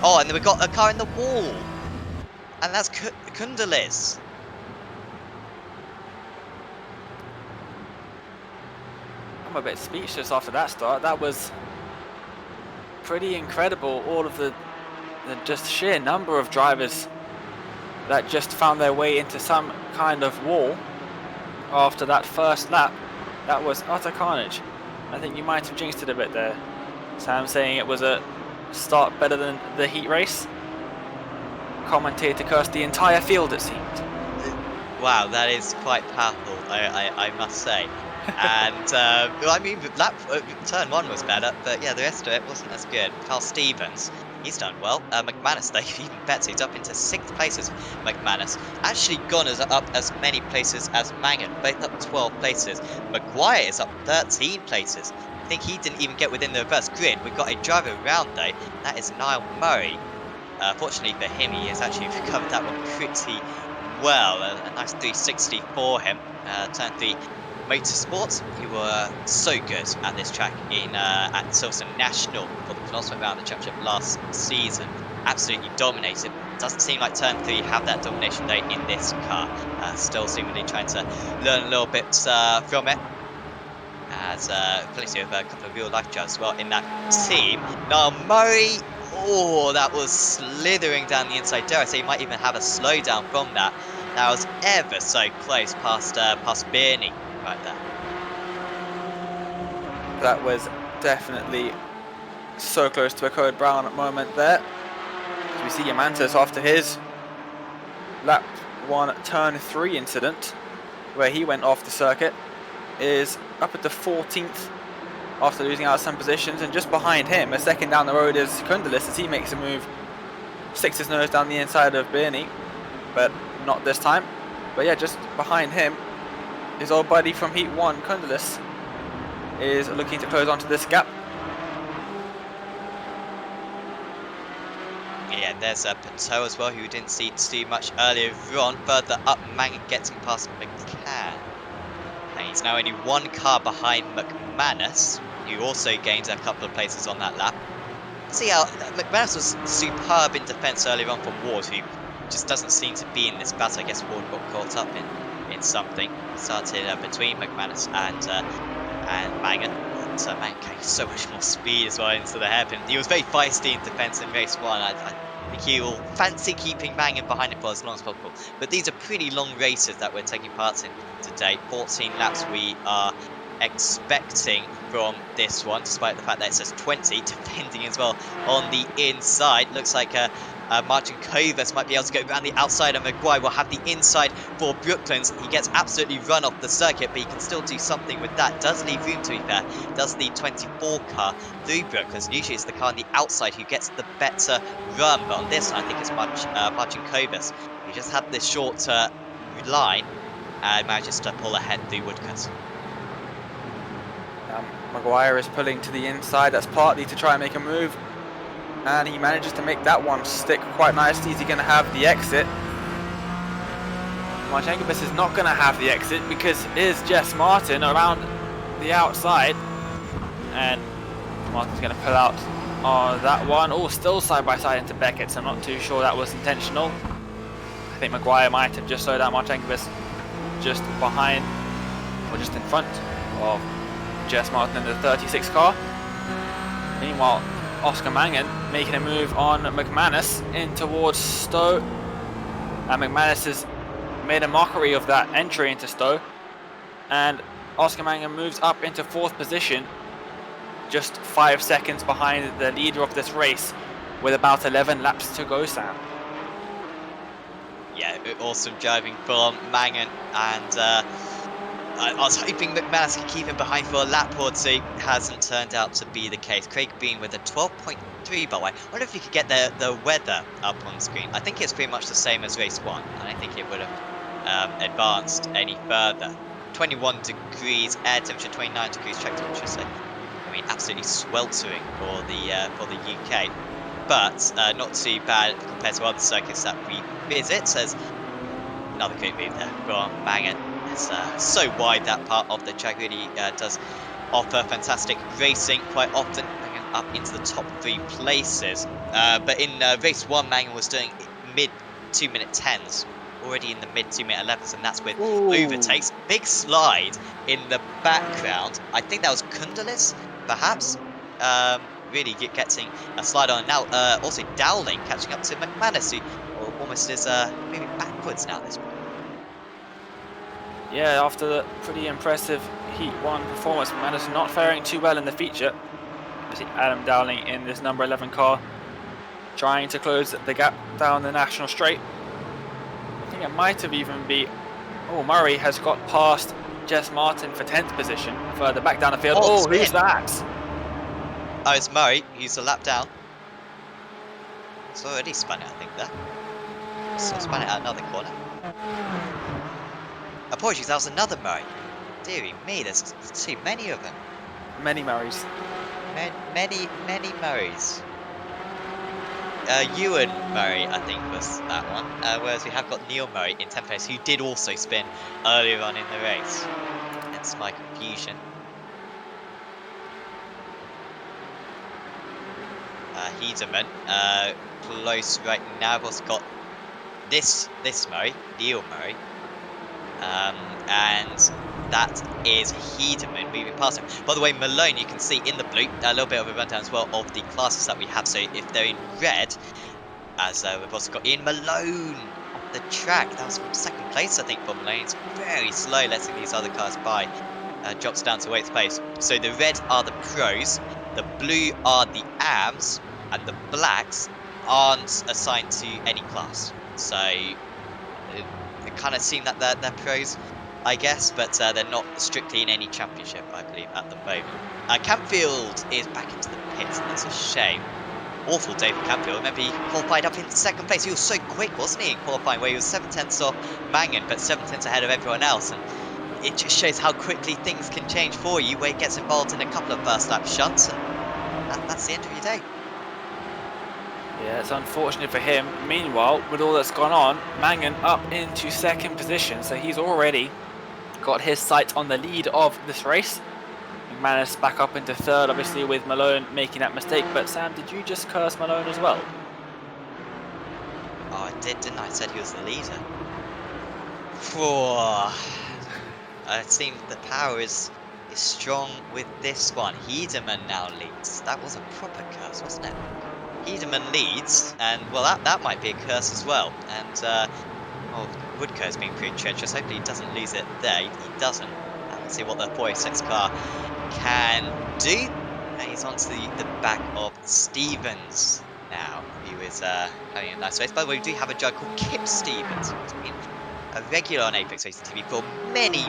Oh, and then we got a car in the wall. And that's Kundalis. I'm a bit speechless after that start. That was pretty incredible. All of the just sheer number of drivers that just found their way into some kind of wall after that first lap. That was utter carnage. I think you might have jinxed it a bit there, Sam, saying it was a start better than the heat race. Commentator cursed the entire field, it seemed. Wow, that is quite powerful, I must say. And I mean, turn 1 was better, but yeah, the rest of it wasn't as good. Carl Stevens, he's done well. McManus, though, even better. He's up into 6th places. McManus actually gone up as many places as Mangan, both up 12 places. Maguire is up 13 places. I think he didn't even get within the reverse grid. We've got a driver around though. That is Niall Murray. Fortunately for him, he has actually recovered that one pretty well. A nice 360 for him. Turn 3 Motorsports, who were so good at this track at Silverstone National for the penultimate round of the championship last season. Absolutely dominated. Doesn't seem like Turn 3 have that domination though in this car. Still seemingly trying to learn a little bit from it. As plenty of a couple of real life drivers as well in that team. Now Murray, oh, that was slithering down the inside. Dare I say, he might even have a slowdown from that. That was ever so close past Birney right there. That was definitely so close to a Code Brown moment there. As we see Yamantas after his lap 1 turn 3 incident, where he went off the circuit, is up at the 14th after losing out some positions, and just behind him, a second down the road, is Kundalis as he makes a move, sticks his nose down the inside of Birney, but not this time. But yeah, just behind him, his old buddy from Heat 1, Kundalis, is looking to close onto this gap. Yeah, there's Pateau as well, who didn't see too much earlier on. Further up, Mangan gets him past McCann. And he's now only 1 car behind McManus, who also gains a couple of places on that lap. See how McManus was superb in defence earlier on from Ward, who just doesn't seem to be in this battle. I guess Ward got caught up in something. Started between McManus and Mangan. So Mangan carrying so much more speed as well into the hairpin. He was very feisty in defence in race 1. I think he will fancy keeping Mangan behind him for as long as possible. But these are pretty long races that we're taking part in today. 14 laps we are expecting from this one, despite the fact that it says 20, depending as well on the inside. Looks like Martin Kovas might be able to go around the outside, and Maguire will have the inside for Brooklands. He gets absolutely run off the circuit, but he can still do something with that. Does leave room, to be fair. Does the 24 car through Brooklands. Usually it's the car on the outside who gets the better run, but on this one I think it's Martin Kovas. He just had this short line and manages to pull ahead through Woodcuts. Maguire is pulling to the inside. That's partly to try and make a move, and he manages to make that one stick quite nicely. Is he going to have the exit? Martin Kovas is not going to have the exit, because it is Jess Martin around the outside, and Martin's going to pull out on that one. Oh, still side by side into Beckett, so I'm not too sure that was intentional. I think Maguire might have just slowed down Martinez just behind, or just in front of Jess Martin in the 36 car. Meanwhile, Oscar Mangan making a move on McManus in towards Stowe. And McManus has made a mockery of that entry into Stowe. And Oscar Mangan moves up into 4th position, just 5 seconds behind the leader of this race, with about 11 laps to go, Sam. Yeah, awesome driving from Mangan, and I was hoping McManus could keep him behind for a lap or two. Hasn't turned out to be the case. Craig Bean with a 12.3, by the way. I wonder if you could get the weather up on screen. I think it's pretty much the same as race 1. I don't think it would have advanced any further. 21 degrees air temperature, 29 degrees track temperature. So, I mean, absolutely sweltering for the UK. But not too bad compared to other circuits that we visit. Says another great move there from Mangan. It's so wide, that part of the track. Really does offer fantastic racing quite often, bringing up into the top 3 places. But in race 1, Mangan was doing mid 2-minute 10s, already in the mid 2-minute 11s, and that's with Ooh. overtakes. Big slide in the background. I think that was Kundalis, perhaps. Really getting a slide on. Now, also Dowling catching up to McManus, who almost is moving backwards now at this point. Yeah, after the pretty impressive Heat 1 performance, McManus not faring too well in the feature. You see Adam Dowling in this number 11 car, trying to close the gap down the National Straight. I think it might have even been... Oh, Murray has got past Jess Martin for 10th position, further back down the field. Oh, who's that? Oh, it's Murray. He's a lap down. It's already spun it, I think, there. So spun it out another corner. Apologies, that was another Murray. Deary me, there's too many of them. Many Murrays. Many Murrays. Ewan Murray, I think, was that one. Whereas we have got Neil Murray in 10th place, who did also spin earlier on in the race. Hence my confusion. Heederman, close right now. We've also got this Murray, Neil Murray. And that is Heederman moving past him. By the way, Malone, you can see in the blue, a little bit of a rundown as well of the classes that we have. So if they're in red, as we've also got Ian Malone on the track. That was 2nd place, I think, for Malone. It's very slow letting these other cars by. Drops down to 8th place. So the red are the pros, the blue are the AMs, and the blacks aren't assigned to any class. So it kind of seem that they're pros, I guess, but they're not strictly in any championship, I believe, at the moment. Campfield is back into the pits, and it's a shame. Awful day for Campfield. Remember, he qualified up in 2nd place. He was so quick, wasn't he, in qualifying, where he was 7/10 off Mangan, but 7/10 ahead of everyone else. And it just shows how quickly things can change for you, where he gets involved in a couple of first lap shunts, and that's the end of your day. Yeah, it's unfortunate for him. Meanwhile, with all that's gone on, Mangan up into 2nd position, so he's already got his sights on the lead of this race. McManus back up into 3rd, obviously, with Malone making that mistake. But Sam, did you just curse Malone as well? Oh, I did, didn't I? I said he was the leader. Whoa. It seems the power is strong with this one. Heederman now leads. That was a proper curse, wasn't it? Heederman leads, and well, that might be a curse as well. And well, Woodco's being pretty treacherous. Hopefully he doesn't lose it there. He doesn't. Let's see what the 46 car can do. And he's onto the back of Stevens now, who is having a nice race. By the way, we do have a driver called Kip Stevens, who's been a regular on Apex Racing TV for many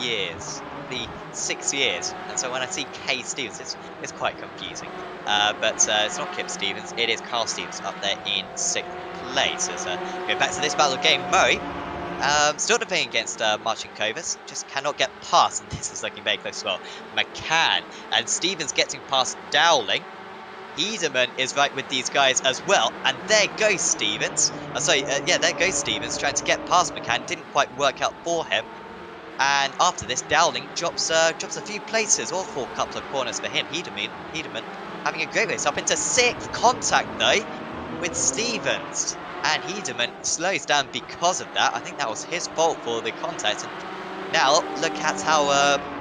years. The 6 years, and so when I see K Stevens, it's quite confusing. But it's not Kip Stevens, it is Carl Stevens up there in 6th place. As go back to this battle game, Murray still defending against Marcin Kovas, just cannot get past, and this is looking very close as well. McCann and Stevens getting past Dowling. Heederman is right with these guys as well, and there goes Stevens. There goes Stevens trying to get past McCann, didn't quite work out for him. And after this, Dowling drops a few places, or for a couple of corners for him. Hedeman having a great race up into 6th. Contact though with Stevens, and Hedeman slows down because of that. I think that was his fault for the contact. And now look at how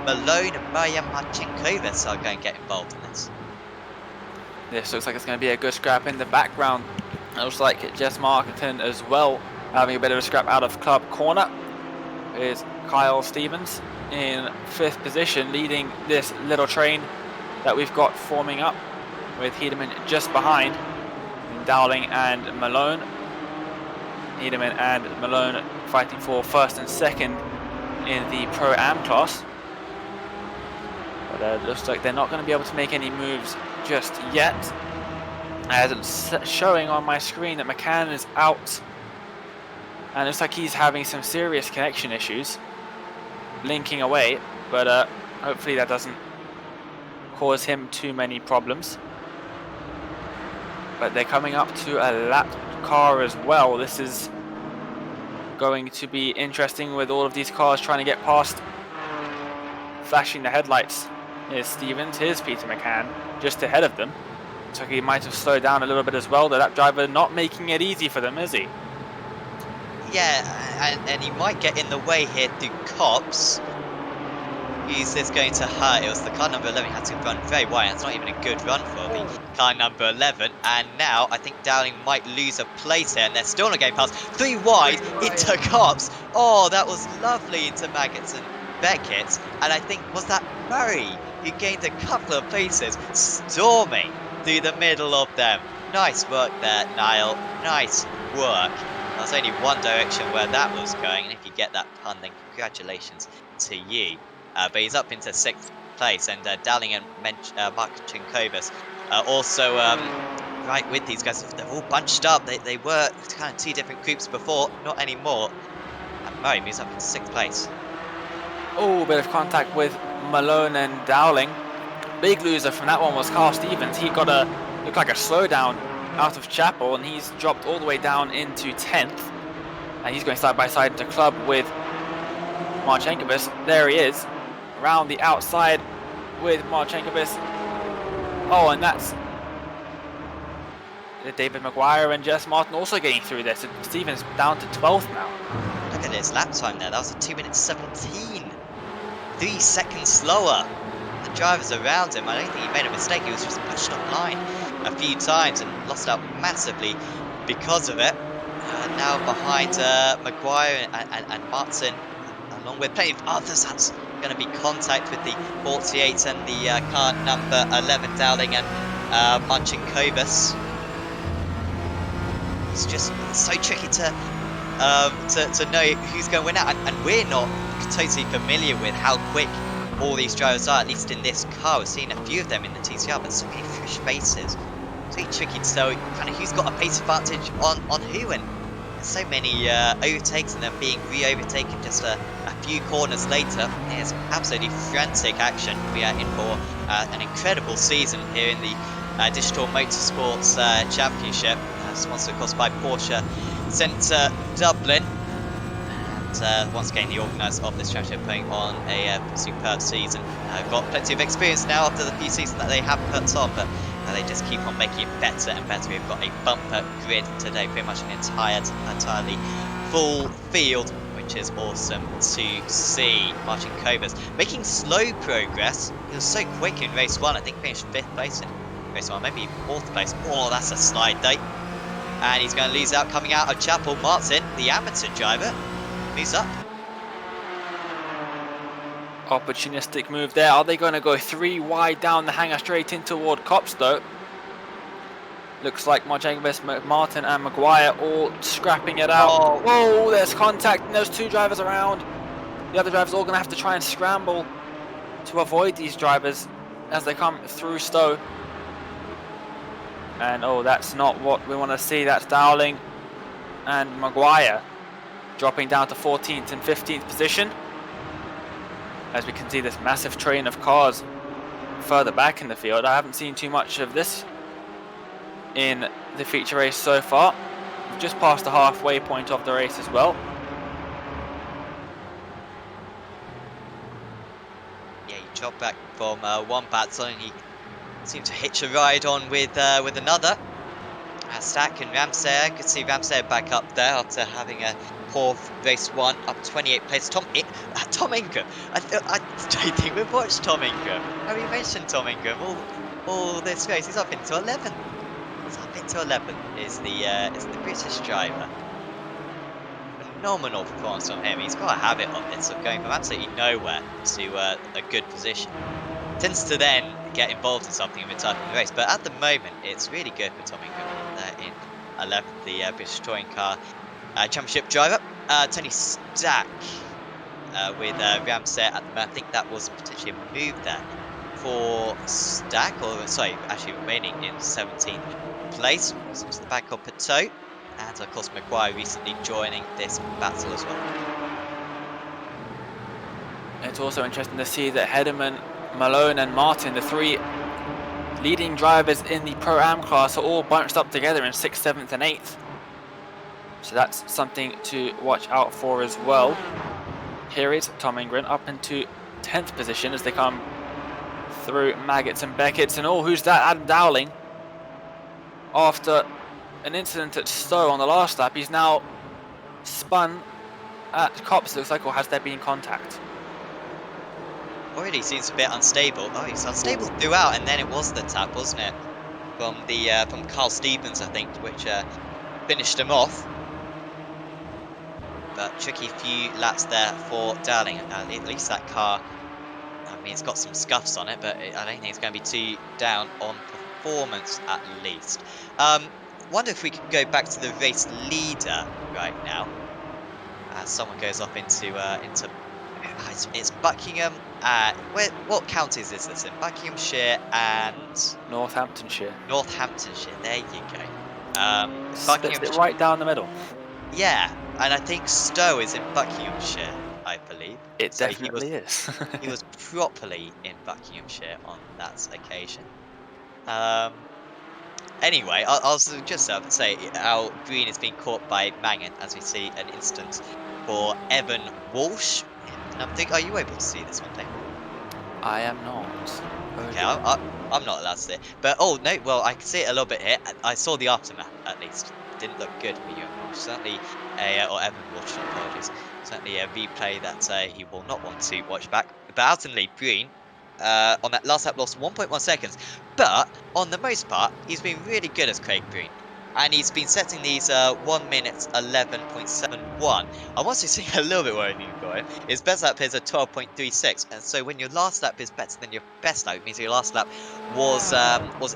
Malone and Maria Marcinkovis are going to get involved in this. This looks like it's going to be a good scrap in the background. It looks like Jess Markington as well, having a bit of a scrap out of club corner. Is Kyle Stevens in 5th position, leading this little train that we've got forming up, with Hedeman just behind Dowling and Malone. Hedeman and Malone fighting for 1st and 2nd in the Pro-Am class. But it looks like they're not going to be able to make any moves just yet, as it's showing on my screen that McCann is out, and it looks like he's having some serious connection issues, blinking away, but hopefully that doesn't cause him too many problems. But they're coming up to a lap car as well. This is going to be interesting with all of these cars trying to get past. Flashing the headlights. Here's Stevens, here's Peter McCann, just ahead of them. Looks like he might have slowed down a little bit as well. The lap driver not making it easy for them, is he? Yeah, and he might get in the way here through Cops. Is this going to hurt? It was the car number 11 had to run very wide. It's not even a good run for the car number 11. And now I think Dowling might lose a place here, and they're still not getting past. 3 wide into Cops. Oh, that was lovely into Maggots and Beckett. And I think, was that Murray who gained a couple of places, storming through the middle of them. Nice work there, Niall. Nice work. There was only one direction where that was going, and if you get that pun, then congratulations to you. But he's up into 6th place, and Dowling and Mark Chinkovas also right with these guys. They're all bunched up. They were kind of 2 different groups before, not anymore. And Murray moves up into 6th place. Oh, bit of contact with Malone and Dowling. Big loser from that one was Carl Stevens. He got looked like a slowdown out of Chapel, and he's dropped all the way down into 10th. And he's going side by side to club with Marcinkovas. There he is, around the outside with Marcinkovas. Oh, and that's David Maguire and Jess Martin also getting through this. And Stevens down to 12th now. Look at his lap time there. That was a 2 minutes 17. 3 seconds slower. The drivers around him, I don't think he made a mistake. He was just pushed offline a few times and lost out massively because of it. Now behind Maguire and Martin, along with plenty of others. That's going to be contact with the 48 and the car number 11, Dowling and Marcinkovas. It's just so tricky to know who's going to win out, and we're not totally familiar with how quick all these drivers are, at least in this car. We've seen a few of them in the TCR, but so many fresh faces. It's really tricky to tell kind of who's got a pace advantage on who, and there's so many overtakes and then being re-overtaken just a few corners later. It's absolutely frantic action. We are in for an incredible season here in the Digital Motorsports Championship, sponsored of course by Porsche Centre Dublin. And once again, the organisers of this championship putting on a superb season. I've got plenty of experience now after the few seasons that they have put on, but they just keep on making it better and better. We've got a bumper grid today, pretty much an entirely full field, which is awesome to see. Marcinkovas making slow progress. He was so quick in race 1. I think finished 5th place in race 1, maybe 4th place. Oh, that's a slide though. And he's going to lose out coming out of Chapel. Martin, the amateur driver, moves up. Opportunistic move there. Are they going to go 3 wide down the hangar straight in toward Cops though? Looks like Marcinkovas, Martin and Maguire all scrapping it out. Oh. Whoa, there's contact and there's 2 drivers around. The other drivers all going to have to try and scramble to avoid these drivers as they come through Stowe. And oh, that's not what we want to see. That's Dowling and Maguire dropping down to 14th and 15th position. As we can see this massive train of cars further back in the field. I haven't seen too much of this in the feature race so far. We've just passed the halfway point of the race as well. job back from one battle, and he seemed to hitch a ride on with another. Stack and Ramsay, I could see Ramsay back up there after having a poor race one, up 28 place. Tom Ingram. I don't think we've watched Tom Ingram. Have you mentioned Tom Ingram all this race? He's up into 11th. He's up into 11th. Is the British driver. Phenomenal performance from him. He's got a habit of this, of going from absolutely nowhere to a good position. Tends to then get involved in something and type in the race. But at the moment, it's really good for Tom Ingram in 11th, the British Touring Car Championship driver. Tony Stack with Ramsay at the moment. I think that was potentially a move there for Stack, or sorry, actually remaining in 17th place. So it's the back of Pateau. And of course, Maguire recently joining this battle as well. It's also interesting to see that Hederman, Malone and Martin, the three leading drivers in the Pro-Am class, are all bunched up together in 6th, 7th and 8th. So that's something to watch out for as well. Here is Tom Ingram up into 10th position as they come through Maggots and Beckett's. And oh, who's that? Adam Dowling. After an incident at Stowe on the last lap, he's now spun at Cops. Looks like, or has there been contact? Already seems a bit unstable. Oh, he's unstable throughout, and then it was the tap, wasn't it? From Carl Stevens, I think, which finished him off. But tricky few laps there for Dowling. At least that car, I mean, it's got some scuffs on it, but I don't think it's going to be too down on performance at least. Wonder if we could go back to the race leader right now. As someone goes off into it's Buckingham. What counties is this in? Buckinghamshire and Northamptonshire. Northamptonshire. There you go. Splits it right down the middle. Yeah, and I think Stowe is in Buckinghamshire, I believe. It So definitely is. he was properly in Buckinghamshire on that occasion. Anyway, I'll just say how Green is being caught by Mangan as we see an instance for Evan Walsh. And I'm thinking, are you able to see this one, Dave? I am not. Okay, I'm not allowed to see it. But, oh, no, well, I can see it a little bit here. I saw the aftermath, at least. Didn't look good for you, Walsh. Certainly, or Evan Walsh, apologies. Certainly a replay that he will not want to watch back. But ultimately, Green, on that last lap, lost 1.1 seconds. But, on the most part, he's been really good as Craig Green. And he's been setting these 1 minute 11.71. I want to see a little bit worrying for him. His best lap is a 12.36, and so when your last lap is better than your best lap, it means your last lap was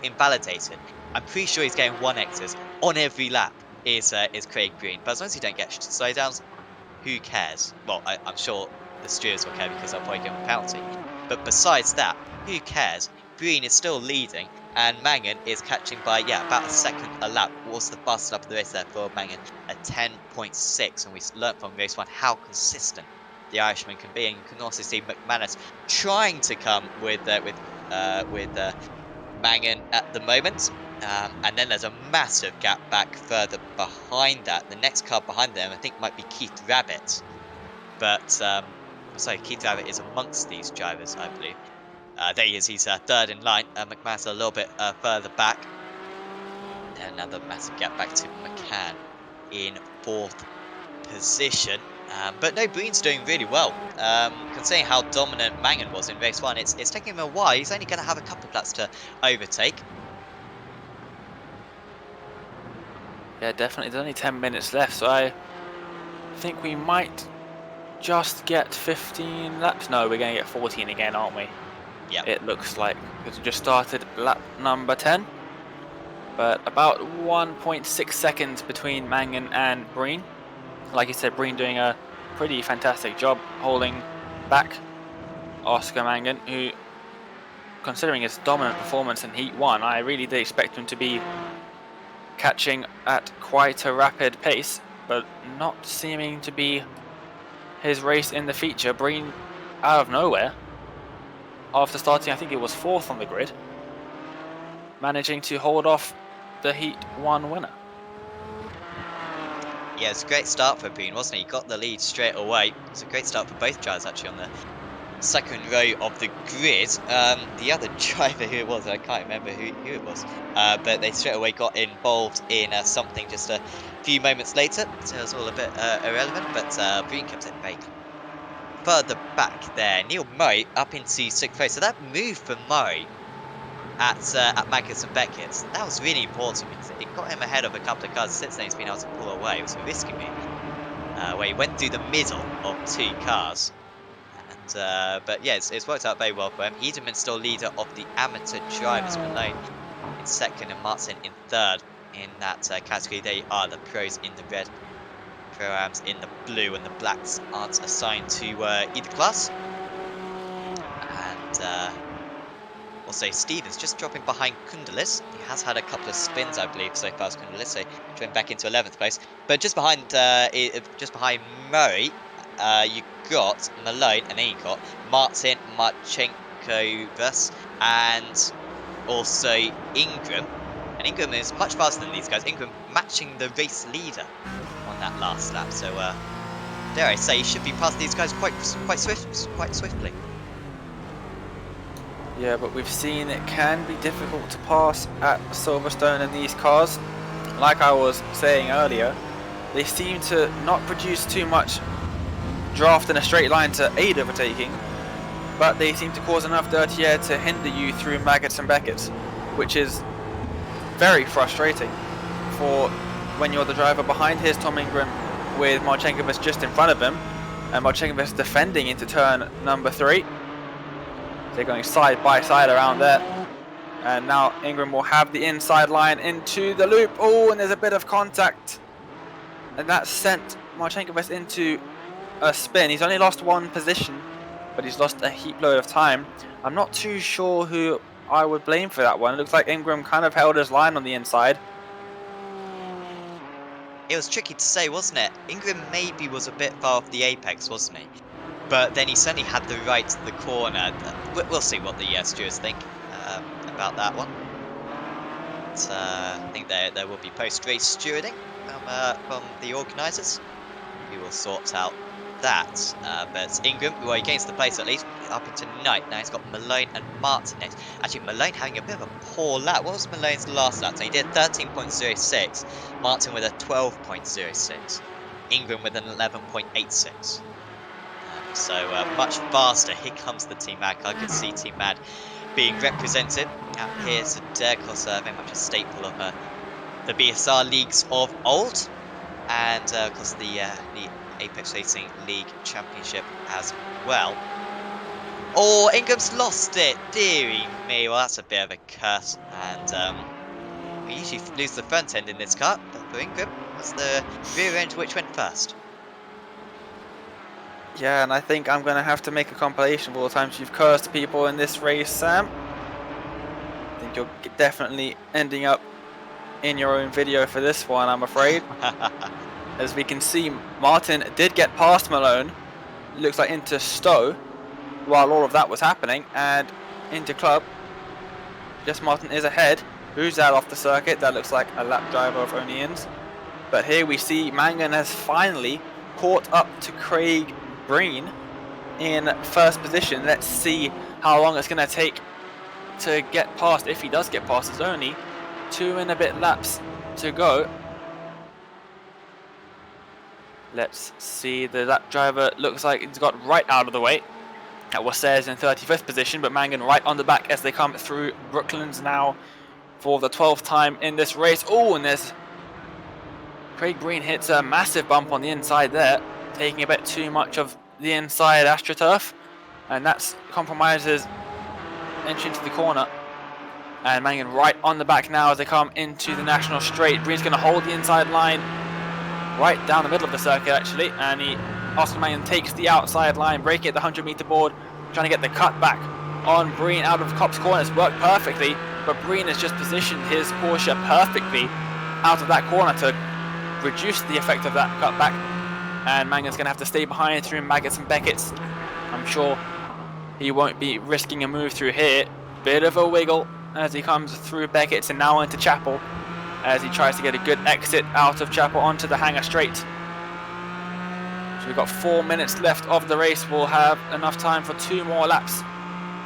invalidated. I'm pretty sure he's getting 1x's on every lap. Is Craig Green, but as long as you don't get slowdowns, who cares? Well, I'm sure the stewards will care because they'll probably give him a penalty. But besides that, who cares? Green is still leading, and Mangan is catching by, about a second a lap. Was the fastest lap of the race there for Mangan at 10.6, and we learnt from race one how consistent the Irishman can be. And you can also see McManus trying to come with Mangan at the moment. And then there's a massive gap back further behind that. The next car behind them, I think, might be Keith Rabbit. But, sorry, Keith Rabbit is amongst these drivers, I believe. There he is, he's third in line. McManus a little bit further back. And another massive gap back to McCann in fourth position. But no, Breen's doing really well. Considering how dominant Mangan was in race one, it's taking him a while. He's only going to have a couple of laps to overtake. Yeah, definitely. There's only 10 minutes left, so I think we might just get 15 laps. No, we're going to get 14 again, aren't we? Yeah. It looks like, because we just started lap number 10. But about 1.6 seconds between Mangan and Breen. Like you said, Breen doing a pretty fantastic job holding back Oscar Mangan, who, considering his dominant performance in Heat 1, I really did expect him to be catching at quite a rapid pace, but not seeming to be his race in the feature. Breen, out of nowhere, after starting, I think it was 4th on the grid, managing to hold off the Heat 1 winner. Yeah, it's a great start for Breen, wasn't it? He got the lead straight away. It's a great start for both drivers, actually, on the second row of the grid. The other driver who it was, I can't remember who it was, but they straight away got involved in something just a few moments later, so it was all a bit irrelevant, but Breen kept it very further back there. Neil Murray up into sixth place, so that move for Murray at Magnus and Beckett, that was really important because it got him ahead of a couple of cars. Since then he's been able to pull away. It was a risky move, where he went through the middle of two cars. And but yeah, it's worked out very well for him. Hedeman's still leader of the amateur drivers, Malone in second and Martin in third in that category. They are the pros in the red, pro-ams in the blue, and the blacks aren't assigned to either class. And also, Stevens just dropping behind Kundalis. He has had a couple of spins, I believe, so far as Kundalis, so dropping back into 11th place. But just behind Murray, you got Malone, and then you got Martin Marchenkovas, and also Ingram. And Ingram is much faster than these guys. Ingram matching the race leader on that last lap. So, dare I say, he should be past these guys quite swiftly. Yeah, but we've seen it can be difficult to pass at Silverstone in these cars. Like I was saying earlier, they seem to not produce too much draft in a straight line to aid overtaking, but they seem to cause enough dirty air to hinder you through maggots and beckets, which is very frustrating for when you're the driver behind. Here's Tom Ingram with Marchenkovas just in front of him, and Marchenkovas defending into turn number 3. They're going side by side around there. And now Ingram will have the inside line into the loop. Oh, and there's a bit of contact. And that sent Marchenkovas into a spin. He's only lost one position, but he's lost a heap load of time. I'm not too sure who I would blame for that one. It looks like Ingram kind of held his line on the inside. It was tricky to say, wasn't it? Ingram maybe was a bit far off the apex, wasn't he? But then he certainly had the right to the corner. We'll see what the stewards think about that one. But, I think there will be post-race stewarding from the organisers, who will sort out that. But Ingram, well, he gains the place at least, up into 9th. Now he's got Malone and Martin next. Actually, Malone having a bit of a poor lap. What was Malone's last lap? So he did 13.06. Martin with a 12.06. Ingram with an 11.86. So much faster. Here comes the Team Mad car. I could see Team Mad being represented out here today, because very much a staple of the BSR leagues of old, and of course the Apex Racing League Championship as well. Oh, Ingram's lost it, dearie me. Well, that's a bit of a curse, and we usually lose the front end in this car, but for Ingram, it was the rear end which went first. Yeah, and I think I'm going to have to make a compilation of all the times you've cursed people in this race, Sam. I think you're definitely ending up in your own video for this one, I'm afraid. As we can see, Martin did get past Malone, looks like into Stowe, while all of that was happening, and into Club. Just Martin is ahead. Who's out off the circuit? That looks like a lap driver of O'Neill's. But here we see Mangan has finally caught up to Craig Breen in first position. Let's see how long it's going to take to get past. If he does get past, it's only 2 and a bit laps to go. Let's see, the lap driver looks like he's got right out of the way. That was Sayers in 35th position, but Mangan right on the back as they come through Brooklands now for the 12th time in this race. Oh, and there's Craig Breen hits a massive bump on the inside there, taking a bit too much of the inside AstroTurf, and that compromises entry into the corner. And Mangan right on the back now as they come into the National Straight. Breen's going to hold the inside line right down the middle of the circuit actually, and Oscar Mangan takes the outside line, breaking at the 100-meter board, trying to get the cut back on Breen out of Cop's corner. It's worked perfectly, but Breen has just positioned his Porsche perfectly out of that corner to reduce the effect of that cutback, and Mangan's going to have to stay behind through Maggots and Beckett's. I'm sure he won't be risking a move through here. Bit of a wiggle as he comes through Beckett's and now into Chapel, as he tries to get a good exit out of Chapel onto the Hangar Straight. So we've got 4 minutes left of the race. We'll have enough time for 2 more laps.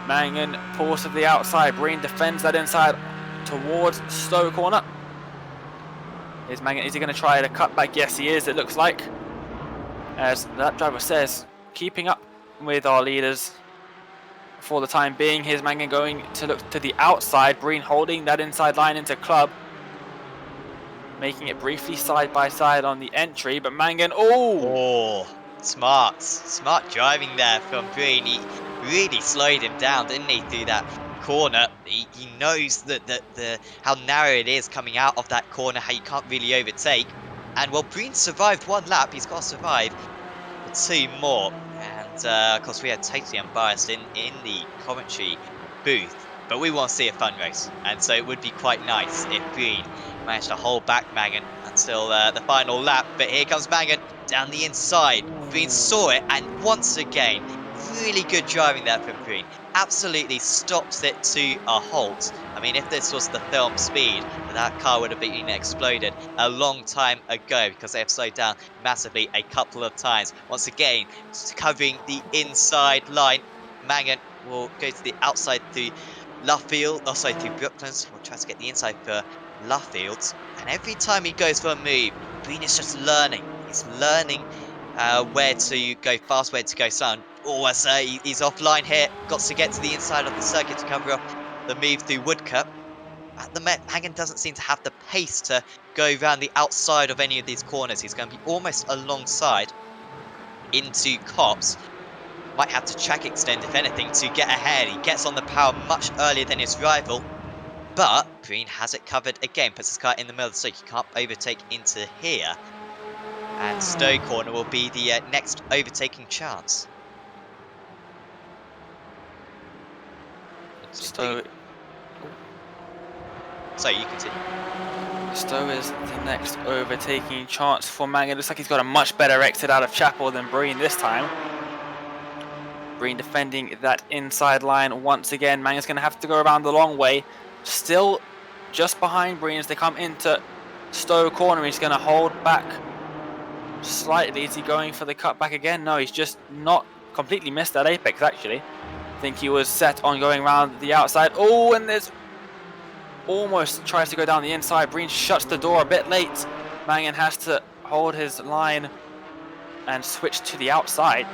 Mangan pulls to the outside. Breen defends that inside towards Stowe corner. Is Mangan, is he going to try to cut back? Yes, he is, it looks like. As that driver says, keeping up with our leaders for the time being. Here's Mangan going to look to the outside. Breen holding that inside line into club. Making it briefly side by side on the entry, but Mangan, Oh, smart driving there from Breen. He really slowed him down, didn't he, through that corner? He knows that the how narrow it is coming out of that corner, how you can't really overtake. And well, Breen survived 1 lap. He's got to survive for 2 more. And of course, we are totally unbiased in the commentary booth, but we want to see a fun race, and so it would be quite nice if Breen managed to hold back Mangan until the final lap. But here comes Mangan down the inside. Breen saw it, and once again, really good driving there from Breen. Absolutely stops it to a halt. I mean, if this was the film speed, that car would have been exploded a long time ago because they have slowed down massively a couple of times. Once again, covering the inside line. Mangan will go to the outside through Luffield, oh sorry, through Brooklands. Will try to get the inside for Luffield. And every time he goes for a move, Breen is just learning. He's learning where to go fast, where to go slow. Oh, as he's offline here. Got to get to the inside of the circuit to cover off the move through Woodcut. At the Met, Mangan doesn't seem to have the pace to go around the outside of any of these corners. He's going to be almost alongside into Cops. Might have to track extend, if anything, to get ahead. He gets on the power much earlier than his rival. But Breen has it covered again. Puts his car in the middle of the straight. He can't overtake into here. And Stowe corner will be the next overtaking chance. Stowe. So you continue. Stowe is the next overtaking chance for Mangan. Looks like he's got a much better exit out of Chapel than Breen this time. Breen defending that inside line once again. Mangan's going to have to go around the long way. Still just behind Breen as they come into Stowe corner. He's going to hold back slightly. Is he going for the cutback again? No, he's just not completely missed that apex actually. I think he was set on going around the outside. Oh, and there's almost tries to go down the inside. Breen shuts the door a bit late. Mangan has to hold his line and switch to the outside.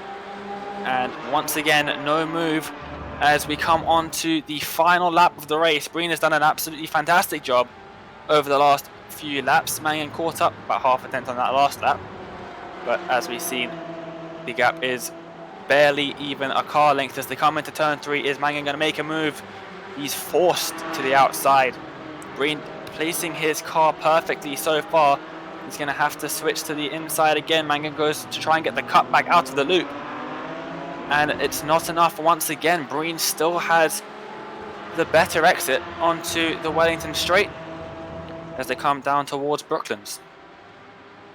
And once again, no move as we come on to the final lap of the race. Breen has done an absolutely fantastic job over the last few laps. Mangan caught up about half a tenth on that last lap. But as we've seen, the gap is barely even a car length as they come into turn 3. Is Mangan going to make a move? He's forced to the outside. Breen placing his car perfectly so far. He's going to have to switch to the inside again. Mangan goes to try and get the cut back out of the loop. And it's not enough once again. Breen still has the better exit onto the Wellington Straight as they come down towards Brooklands.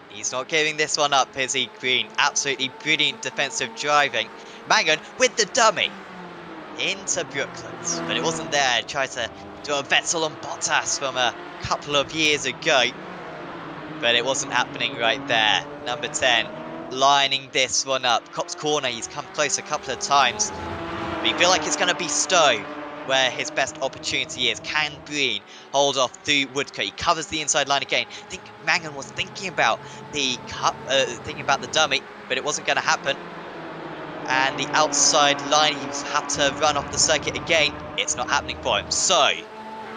He's not giving this one up, is he, Breen? Absolutely brilliant defensive driving. Mangan with the dummy into Brooklands, but it wasn't there. Tried to do a Vettel on Bottas from a couple of years ago, but it wasn't happening right there. Number 10 lining this one up. Cop's corner, he's come close a couple of times, but you feel like it's going to be Stowe where his best opportunity is. Can Breen hold off through Woodcote? He covers the inside line again. I think Mangan was thinking about the dummy, but it wasn't going to happen. And the outside line, he have to run off the circuit again. It's not happening for him. So,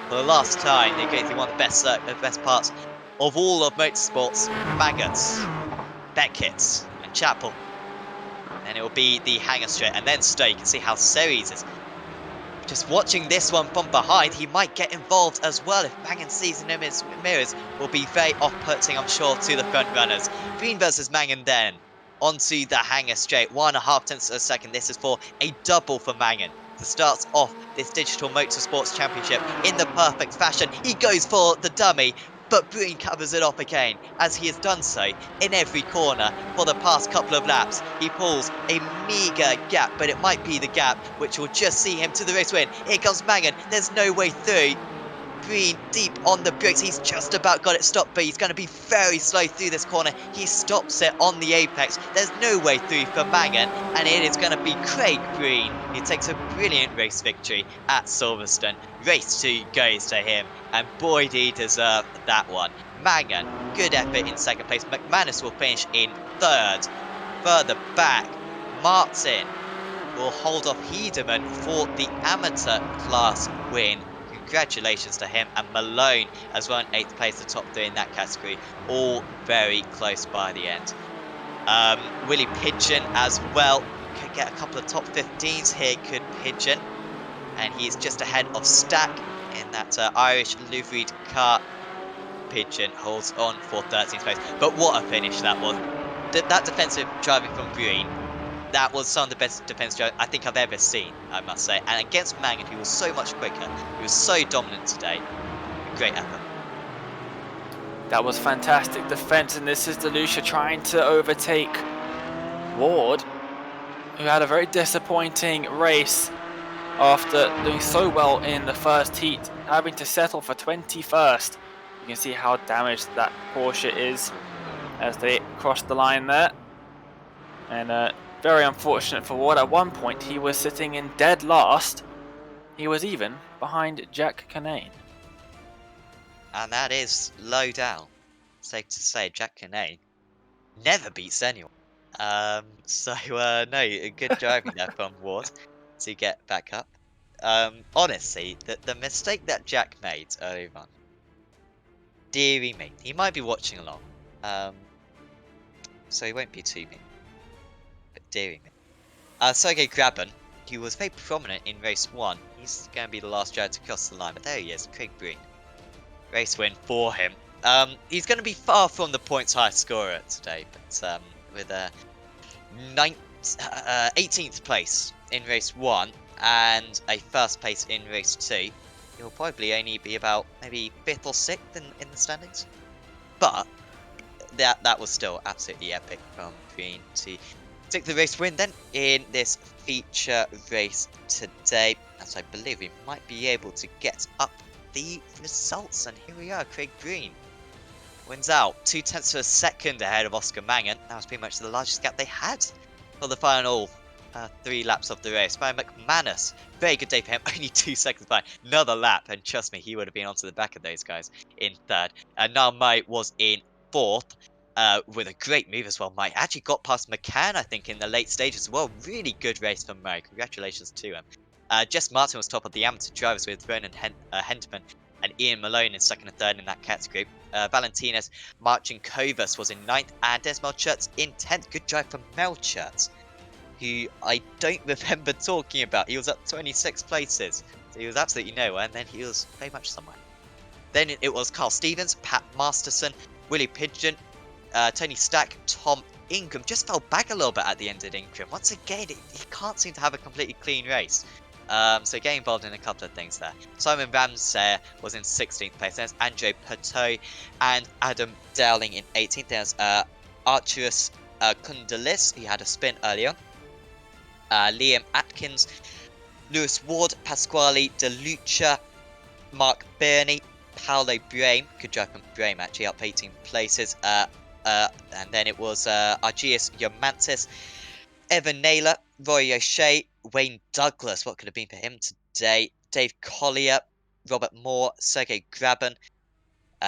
for the last time, they go through one of the best parts of all of motorsports. Maggots, Beckett, and Chapel. And it will be the hangar straight, and then Stowe. You can see how Ceres is just watching this one from behind. He might get involved as well if Mangan sees him in his mirrors. Will be very off-putting, I'm sure, to the front runners. Breen versus Mangan then. Onto the hangar straight, 1.5 tenths of a second. This is for a double for Mangan to start off this Digital Motorsports Championship in the perfect fashion. He goes for the dummy, but Breen covers it off again, as he has done so in every corner for the past couple of laps. He pulls a meagre gap, but it might be the gap which will just see him to the race win. Here comes Mangan, there's no way through. Breen deep on the brakes. He's just about got it stopped, but he's going to be very slow through this corner. He stops it on the apex. There's no way through for Mangan, and it is going to be Craig Breen who takes a brilliant race victory at Silverstone. Race 2 goes to him, and boy, did he deserve that one. Mangan, good effort in second place. McManus will finish in third. Further back, Martin will hold off Hedeman for the amateur class win. Congratulations to him, and Malone as well in 8th place, the top 3 in that category, all very close by the end. Willie Pigeon as well could get a couple of top 15s here, could Pigeon, and he's just ahead of Stack in that Irish liveried car. Pigeon holds on for 13th place, but what a finish that was. That defensive driving from Green, that was some of the best defense I think I've ever seen, I must say. And against Mangan, who was so much quicker, he was so dominant today. A great effort. That was fantastic defense, and this is DeLucia trying to overtake Ward, who had a very disappointing race after doing so well in the first heat, having to settle for 21st. You can see how damaged that Porsche is as they cross the line there. And very unfortunate for Ward. At one point, he was sitting in dead last. He was even behind Jack Canane. And that is low down. Safe to say, Jack Canane never beats anyone. No, good driving there from Ward to get back up. Honestly, the mistake that Jack made earlier on, dearie me, he might be watching along. So he won't be too mean. But dearie me. Sergey Graben, he was very prominent in race 1. He's going to be the last driver to cross the line, but there he is, Craig Breen. Race win for him. He's going to be far from the points highest scorer today, but with a 18th place in race 1 and a first place in race 2, he'll probably only be about maybe 5th or 6th in the standings. But that was still absolutely epic from Green to take the race win then in this feature race today, as I believe we might be able to get up the results. And here we are, Craig Breen wins out 0.2 of a second ahead of Oscar Mangan. That was pretty much the largest gap they had for the final 3 laps of the race. By McManus, very good day for him, only 2 seconds by another lap, and trust me, he would have been onto the back of those guys in third. And now Mai was in fourth. With a great move as well. Mike actually got past McCann, I think, in the late stages as well. Really good race from Murray. Congratulations to him. Jess Martin was top of the amateur drivers with Vernon Henderman and Ian Malone in second and third in that category. Valentinas Marcinkovas was in 9th, and Des Melchertz in 10th. Good drive from Melchertz, who I don't remember talking about. He was up 26 places, so he was absolutely nowhere, and then he was very much somewhere. Then it was Carl Stevens, Pat Masterson, Willie Pigeon, Tony Stack, Tom Ingram. Just fell back a little bit at the end of Ingram. Once again, he can't seem to have a completely clean race. So getting involved in a couple of things there. Simon Ramsay was in 16th place. There's Andre Pateau and Adam Dowling in 18th. There's Arturus Kundalis, he had a spin earlier. Liam Atkins, Lewis Ward, Pasquale DeLucia, Mark Burney, Paolo Brame. Good drive from Brame, actually, up 18 places. And then it was Argius Yomantis, Evan Naylor, Roy O'Shea, Wayne Douglas. What could have been for him today? Dave Collier, Robert Moore, Sergey Graben,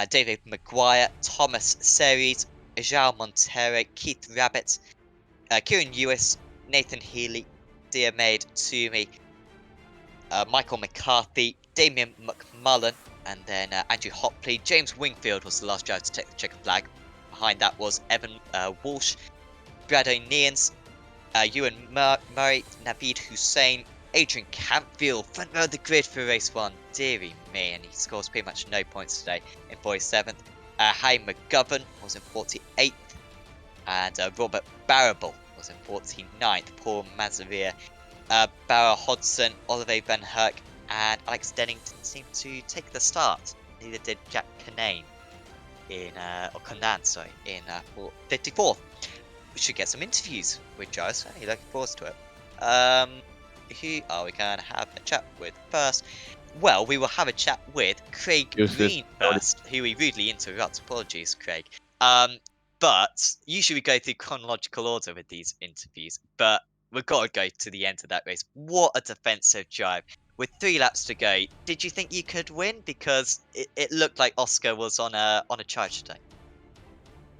David Maguire, Thomas Series, João Montero, Keith Rabbit, Kieran Lewis, Nathan Healy, Diarmaid Toomey, Michael McCarthy, Damien McMullen, and then Andrew Hopley. James Wingfield was the last driver to take the checkered flag. Behind that was Evan Walsh, Brad O'Neans, Ewan Murray, Naveed Hussain, Adrian Campfield, front row of the grid for race 1. Deary me, and he scores pretty much no points today in 47th. Harry McGovern was in 48th, and Robert Barrable was in 49th. Paul Mazaria, Barra Hodson, Oliver Van Herk, and Alex Denning didn't seem to take the start. Neither did Jack Canane in 54th. We should get some interviews with Giles. Hey, looking forward to it. Who are we going to have a chat with first? Well, we will have a chat with Craig Useless. Green first, who we rudely interrupt. Apologies, Craig. Um, but usually we go through chronological order with these interviews, but we've got to go to the end of that race. What a defensive drive. With 3 laps to go, did you think you could win? Because it looked like Oscar was on a charge today.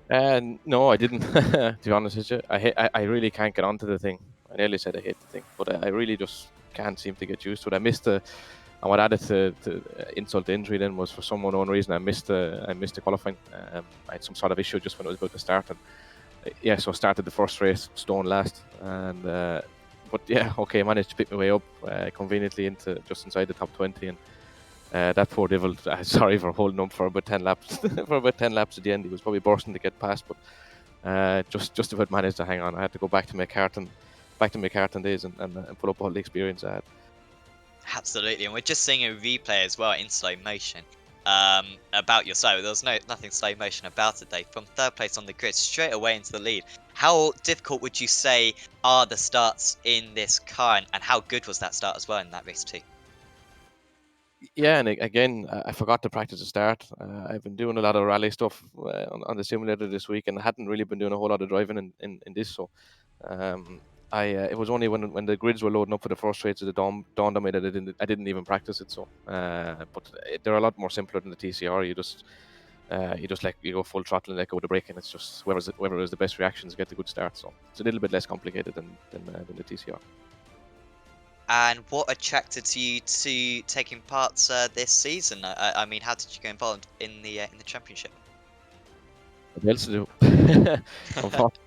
And no, I didn't. To be honest with you, I really can't get onto the thing. I nearly said I hate the thing, but I really just can't seem to get used to it. I missed the, and what added to insult to injury then was for some unknown reason I missed the qualifying. I had some sort of issue just when it was about to start, and yeah, so I started the first race, Stone last, and but yeah, okay, I managed to pick my way up conveniently into just inside the top 20, and that poor devil. Sorry for holding him for about 10 laps. For about 10 laps at the end, he was probably bursting to get past, but just about managed to hang on. I had to go back to my carton days, and pull up all the experience I had. Absolutely, and we're just seeing a replay as well in slow motion. About your side, there was nothing slow motion about it. Though, from third place on the grid straight away into the lead. How difficult would you say are the starts in this car, and how good was that start as well in that race too? Yeah, and again, I forgot to practice the start. I've been doing a lot of rally stuff on the simulator this week, and I hadn't really been doing a whole lot of driving in this. So, um, it was only when the grids were loading up for the first race that it dawned on me that I didn't even practice it. So, but they're a lot more simpler than the TCR. You go full throttle and let go of the brake, and it's just whoever has the best reactions get the good start. So it's a little bit less complicated than the TCR. And what attracted you to taking part this season? I mean, how did you get involved in the championship? What else to do? Unfortunately.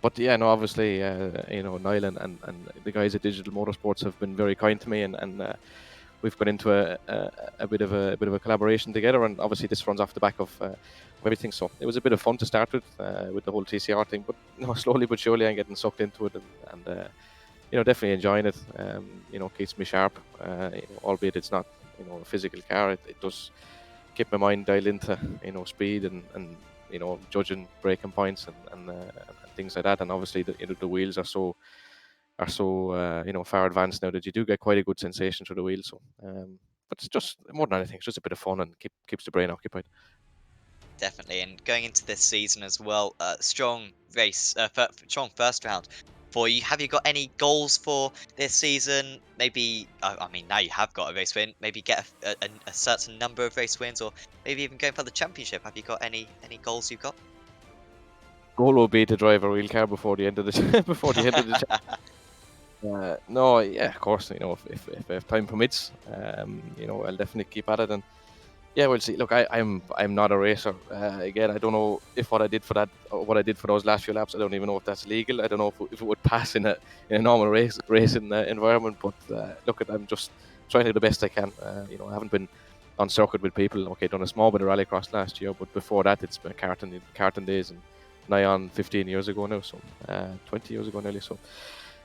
But yeah, no, obviously, Niall and the guys at Digital Motorsports have been very kind to me, and we've got into a bit of a collaboration together. And obviously, this runs off the back of everything. So it was a bit of fun to start with the whole TCR thing. But slowly but surely, I'm getting sucked into it, and definitely enjoying it. Keeps me sharp. Albeit it's not a physical car. It does keep my mind dialed into speed and judging braking points and things like that. And obviously the wheels are so far advanced now that you do get quite a good sensation through the wheels. So but it's just more than anything, it's just a bit of fun and keeps the brain occupied. Definitely, and going into this season as well, strong race, strong first round for you. Have you got any goals for this season? Maybe, I mean, now you have got a race win. Maybe get a certain number of race wins, or maybe even going for the championship. Have you got any goals you've got? Goal will be to drive a real car before the end of the before the end of the. No, yeah, of course. If time permits, I'll definitely keep at it. And yeah, we'll see. Look, I'm not a racer. Again, I don't know if what I did for that, or what I did for those last few laps. I don't even know if that's legal. I don't know if it would pass in a normal racing environment. But look, I'm just trying to do the best I can. I haven't been on circuit with people. Okay, done a small bit of rallycross last year, but before that, it's been karting days, and nigh on 15 years ago now. So 20 years ago nearly. So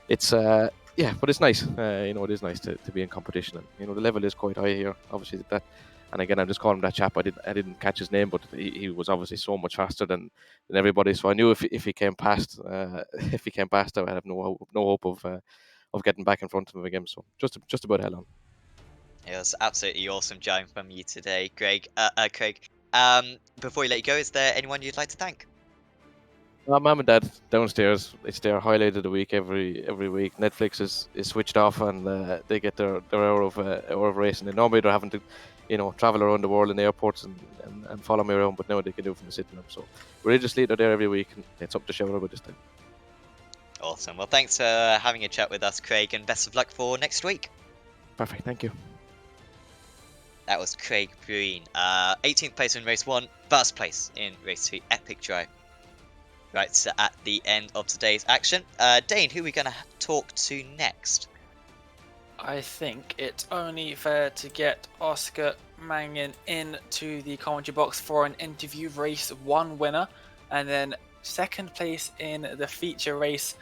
it's yeah, but it's nice. It is nice to be in competition, and the level is quite high here. Obviously, that. And again, I'm just calling him that chap. I didn't catch his name, but he was obviously so much faster than everybody. So I knew if he came past, if he came past, I would have no hope of getting back in front of him again. So just about hell on. It was absolutely awesome chatting from you today, Greg. Craig. Before we let you go, is there anyone you'd like to thank? Mom and dad downstairs. It's their highlight of the week every week. Netflix is switched off, and they get their hour of racing. And normally they're having to, travel around the world in airports and follow me around, but now they can do it from the sitting room. So religiously, they're there every week, and it's up to shout about this time. Awesome. Well, thanks for having a chat with us, Craig, and best of luck for next week. Perfect. Thank you. That was Craig Green. 18th place in race 1, first place in race 2, epic drive. Right, so at the end of today's action, Dane, who are we going to talk to next? I think it's only fair to get Oscar Mangan into the commentary box for an interview. Race 1 winner, and then second place in the feature race.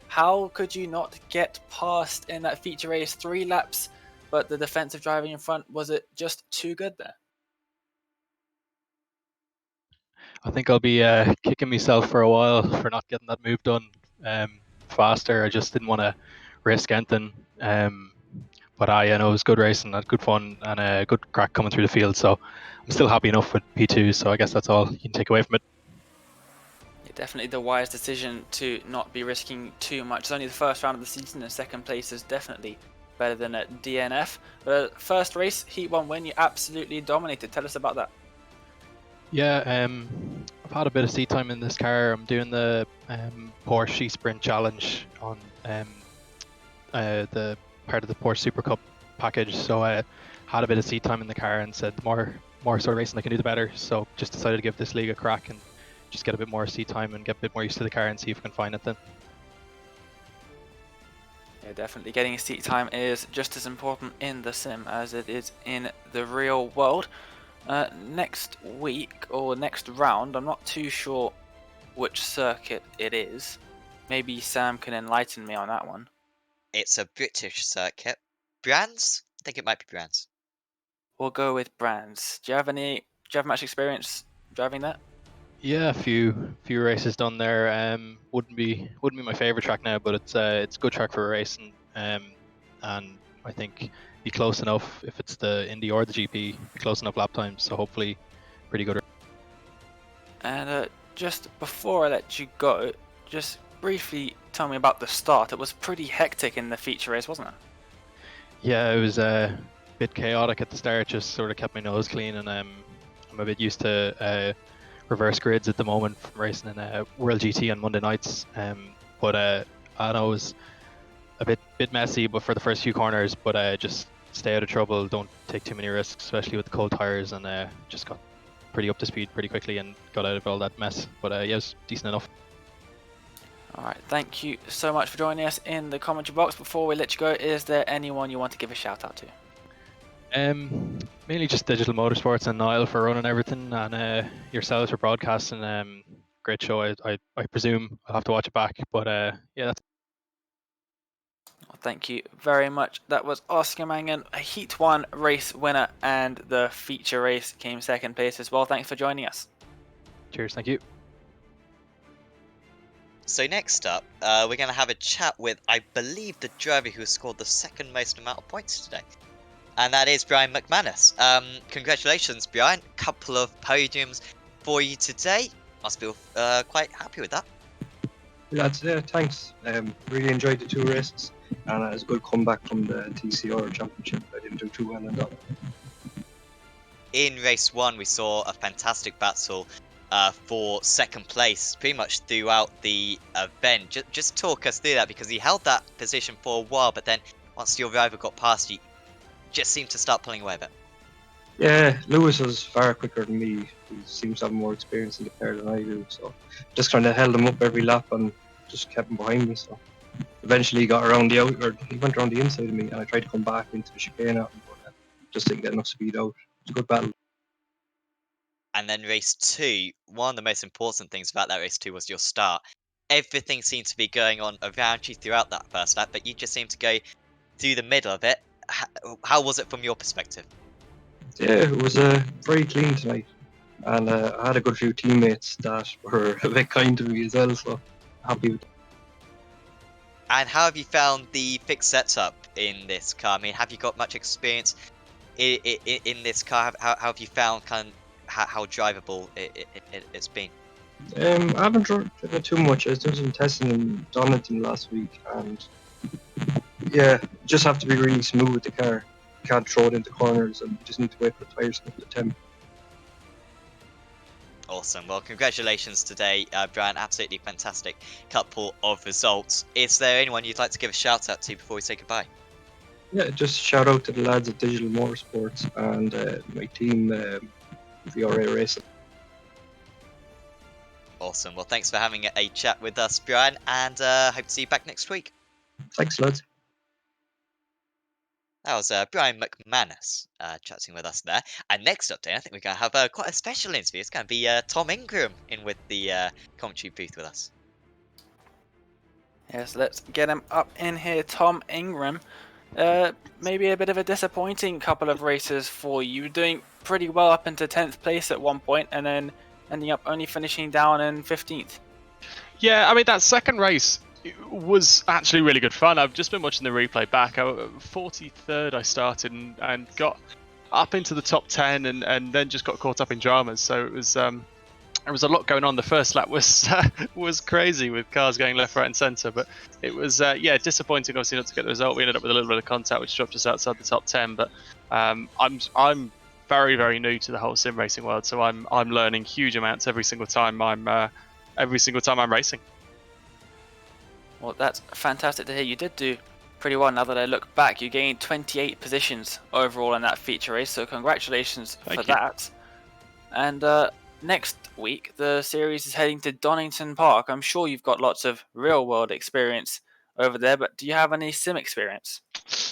How could you not get past in that feature race? 3 laps, but the defensive driving in front, was it just too good there? I think I'll be kicking myself for a while for not getting that move done faster. I just didn't want to risk anything. yeah, no, it was good racing, had good fun, and good crack coming through the field. So I'm still happy enough with P2. So I guess that's all you can take away from it. Yeah, definitely the wise decision to not be risking too much. It's only the first round of the season, and second place is definitely better than a DNF. But first race, Heat 1 win, you absolutely dominated. Tell us about that. Yeah, I've had a bit of seat time in this car. I'm doing the Porsche Sprint Challenge on the part of the Porsche Super Cup package. So I had a bit of seat time in the car and said the more sort of racing I can do, the better. So just decided to give this league a crack and just get a bit more seat time and get a bit more used to the car and see if we can find it then. Yeah, definitely getting seat time is just as important in the sim as it is in the real world. Next week or next round, I'm not too sure which circuit it is. Maybe Sam can enlighten me on that one. It's a British circuit. Brands? I think it might be Brands. We'll go with Brands. Do you have much experience driving that? Yeah, a few races done there. Wouldn't be my favorite track now, but it's a good track for racing. And I think be close enough if it's the Indy or the GP, be close enough lap times. So hopefully, pretty good. And just before I let you go, just briefly tell me about the start. It was pretty hectic in the feature race, wasn't it? Yeah, it was a bit chaotic at the start. Just sort of kept my nose clean, and I'm a bit used to reverse grids at the moment from racing in World GT on Monday nights. But I know it was a bit messy, but for the first few corners. But just stay out of trouble. Don't take too many risks, especially with the cold tires, and just got pretty up to speed pretty quickly and got out of all that mess. But yeah, it was decent enough. Alright, thank you so much for joining us in the commentary box. Before we let you go, is there anyone you want to give a shout out to? Mainly just Digital Motorsports and Niall for running everything, and yourselves for broadcasting. Great show. I presume I'll have to watch it back, but yeah, that's Well, thank you very much. That was Oscar Mangan, a Heat 1 race winner, and the feature race came second place as well. Thanks for joining us. cheers. Thank you. So next up, we're going to have a chat with, I believe, the driver who scored the second most amount of points today. And that is Brian McManus. Congratulations, Brian. Couple of podiums for you today. Must feel quite happy with that. Lads, thanks. Really enjoyed the two races, and it was a good comeback from the TCR Championship. I didn't do too well in that. In race 1, we saw a fantastic battle for second place pretty much throughout the event. Just talk us through that, because he held that position for a while, but then once your rival got past you, just seemed to start pulling away a bit. Yeah, Lewis was far quicker than me. He seems to have more experience in the car than I do, so just kind of held him up every lap and just kept him behind me. So eventually he got around the out, or he went around the inside of me, and I tried to come back into the chicane at him, but just didn't get enough speed out. It was a good battle. And then race 2, one of the most important things about that race 2 was your start. Everything seemed to be going on around you throughout that first lap, but you just seemed to go through the middle of it. How was it from your perspective? Yeah, it was very clean tonight, and I had a good few teammates that were a bit kind to me as well, so happy with that. And how have you found the fixed setup in this car? I mean, have you got much experience in this car? How have you found how drivable it's been? I haven't driven it too much. I was doing some testing in Donington last week, and yeah, just have to be really smooth with the car. You can't throw it into corners, and you just need to wait for the tires to hit the temp. Awesome. Well, congratulations today, Brian. Absolutely fantastic couple of results. Is there anyone you'd like to give a shout out to before we say goodbye? Yeah, just shout out to the lads at Digital Motorsports and my team, VRA Racing. Awesome. Well, thanks for having a chat with us, Brian, and hope to see you back next week. Thanks, lads. That was Brian McManus chatting with us there. And next up, I think we're going to have quite a special interview. It's going to be Tom Ingram in with the commentary booth with us. Yes, let's get him up in here. Tom Ingram. Maybe a bit of a disappointing couple of races for you. Doing pretty well up into 10th place at one point, and then ending up only finishing down in 15th. Yeah, I mean, that second race, it was actually really good fun. I've just been watching the replay back. 43rd I started and got up into the top 10 and then just got caught up in dramas. So it was a lot going on. The first lap was was crazy with cars going left, right, and centre. But it was disappointing, obviously, not to get the result. We ended up with a little bit of contact, which dropped us outside the top 10. But I'm very, very new to the whole sim racing world, so I'm learning huge amounts every single time I'm racing. Well, that's fantastic to hear. You did do pretty well. Now that I look back, you gained 28 positions overall in that feature race, so congratulations for Thank you. that. And next week, the series is heading to Donington Park. I'm sure you've got lots of real-world experience over there, but do you have any sim experience?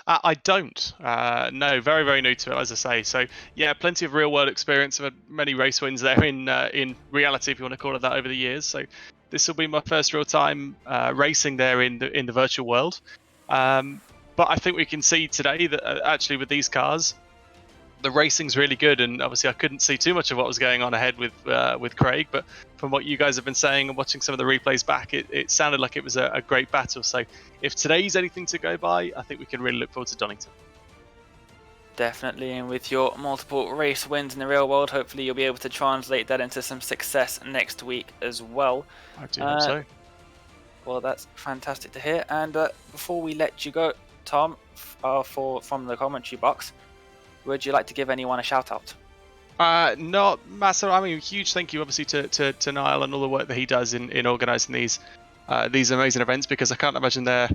I don't. No, very, very new to it, as I say. So yeah, plenty of real world experience. I've had many race wins there in reality, if you want to call it that, over the years. So this will be my first real time racing there in the virtual world. But I think we can see today that actually with these cars, the racing's really good, and obviously I couldn't see too much of what was going on ahead with Craig, but from what you guys have been saying and watching some of the replays back, it sounded like it was a great battle. So if today's anything to go by, I think we can really look forward to Donington. Definitely, and with your multiple race wins in the real world, hopefully you'll be able to translate that into some success next week as well. I do hope so. Well, that's fantastic to hear. And before we let you go, Tom, from the commentary box, would you like to give anyone a shout out? Not massive. I mean, huge thank you, obviously, to Niall and all the work that he does in organising these amazing events, because I can't imagine they're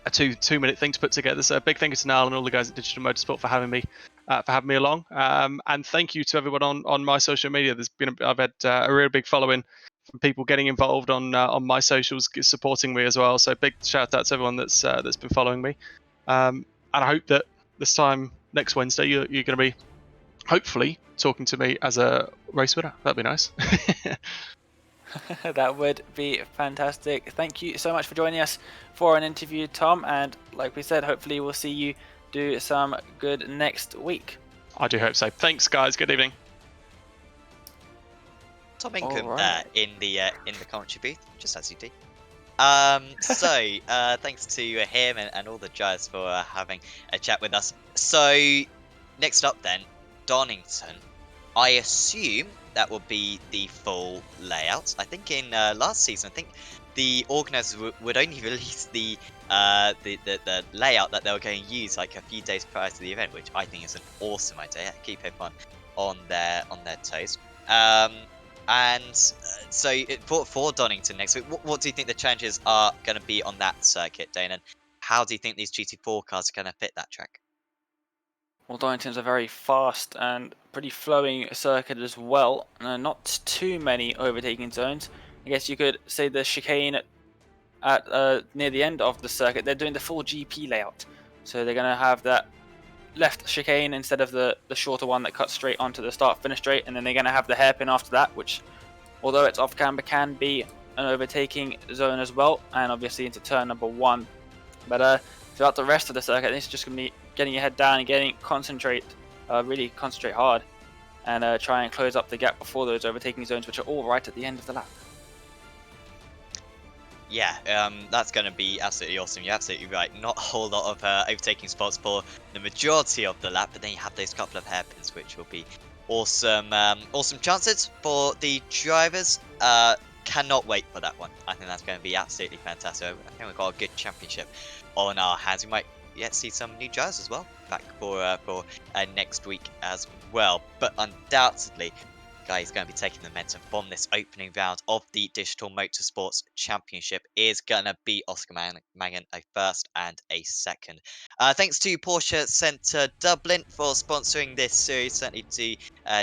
a 2-minute thing to put together. So a big thank you to Niall and all the guys at Digital Motorsport for having me along. And thank you to everyone on my social media. I've had a real big following from people getting involved on my socials, supporting me as well. So big shout out to everyone that's been following me. And I hope that this time next Wednesday you're going to be hopefully talking to me as a race winner. That'd be nice. That would be fantastic. Thank you so much for joining us for an interview, Tom. And like we said, hopefully we'll see you do some good next week. I do hope so. Thanks, guys. Good evening. Tom Ingham Alright. there in the commentary booth, just as you do. Thanks to him and all the guys for having a chat with us. So next up then, Donington. I assume that will be the full layout. I think in last season, I think the organisers would only release the layout that they were going to use like a few days prior to the event, which I think is an awesome idea. Keep everyone on their toes. For Donington next week, what do you think the challenges are going to be on that circuit, Dane? And how do you think these GT4 cars are going to fit that track? Well, Donington's a very fast and pretty flowing circuit as well. Not too many overtaking zones. I guess you could say the chicane at near the end of the circuit, they're doing the full GP layout. So they're going to have that left chicane instead of the shorter one that cuts straight onto the start-finish straight, and then they're going to have the hairpin after that, which, although it's off-camber, can be an overtaking zone as well, and obviously into turn number 1. But throughout the rest of the circuit, it's just going to be getting your head down and really concentrate hard, and try and close up the gap before those overtaking zones, which are all right at the end of the lap. Yeah, that's going to be absolutely awesome. You're absolutely right. Not a whole lot of overtaking spots for the majority of the lap, but then you have those couple of hairpins, which will be awesome. Awesome chances for the drivers. Cannot wait for that one. I think that's going to be absolutely fantastic. I think we've got a good championship on our hands. We might yet see some new drivers as well back for next week as well. But undoubtedly, guy who's going to be taking the momentum from this opening round of the Digital Motorsports Championship is going to be Oscar Mangan, a first and a second. Thanks to Porsche Centre Dublin for sponsoring this series. Certainly do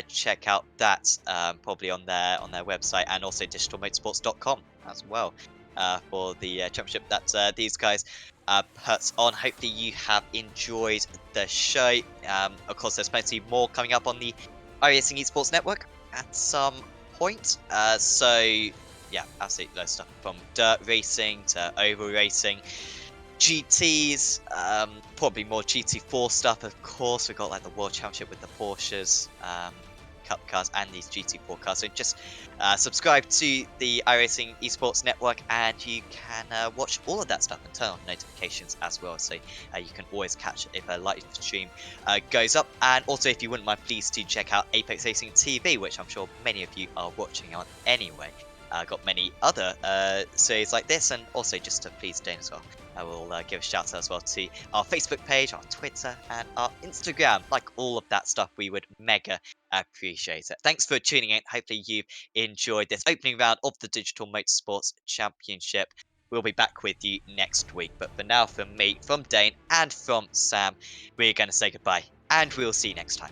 check out that probably on their website, and also digitalmotorsports.com as well for the championship that these guys puts on. Hopefully you have enjoyed the show. Of course, there's plenty more coming up on the iRacing Esports Network at some point. So yeah, absolutely loads of stuff from dirt racing to oval racing, GTs, probably more GT4 stuff. Of course, we've got like the World Championship with the Porsches Cup cars and these GT4 cars. So just subscribe to the iRacing Esports Network, and you can watch all of that stuff and turn on notifications as well. So you can always catch if a live stream goes up. And also, if you wouldn't mind, please do check out Apex Racing TV, which I'm sure many of you are watching on anyway. Got many other series like this, and also just to please Dane as well, I will give a shout out as well to our Facebook page, our Twitter, and our Instagram. Like all of that stuff, we would mega appreciate it. Thanks for tuning in. Hopefully you've enjoyed this opening round of the Digital Motorsports Championship. We'll be back with you next week. But for now, from me, from Dane, and from Sam, we're going to say goodbye, and we'll see you next time.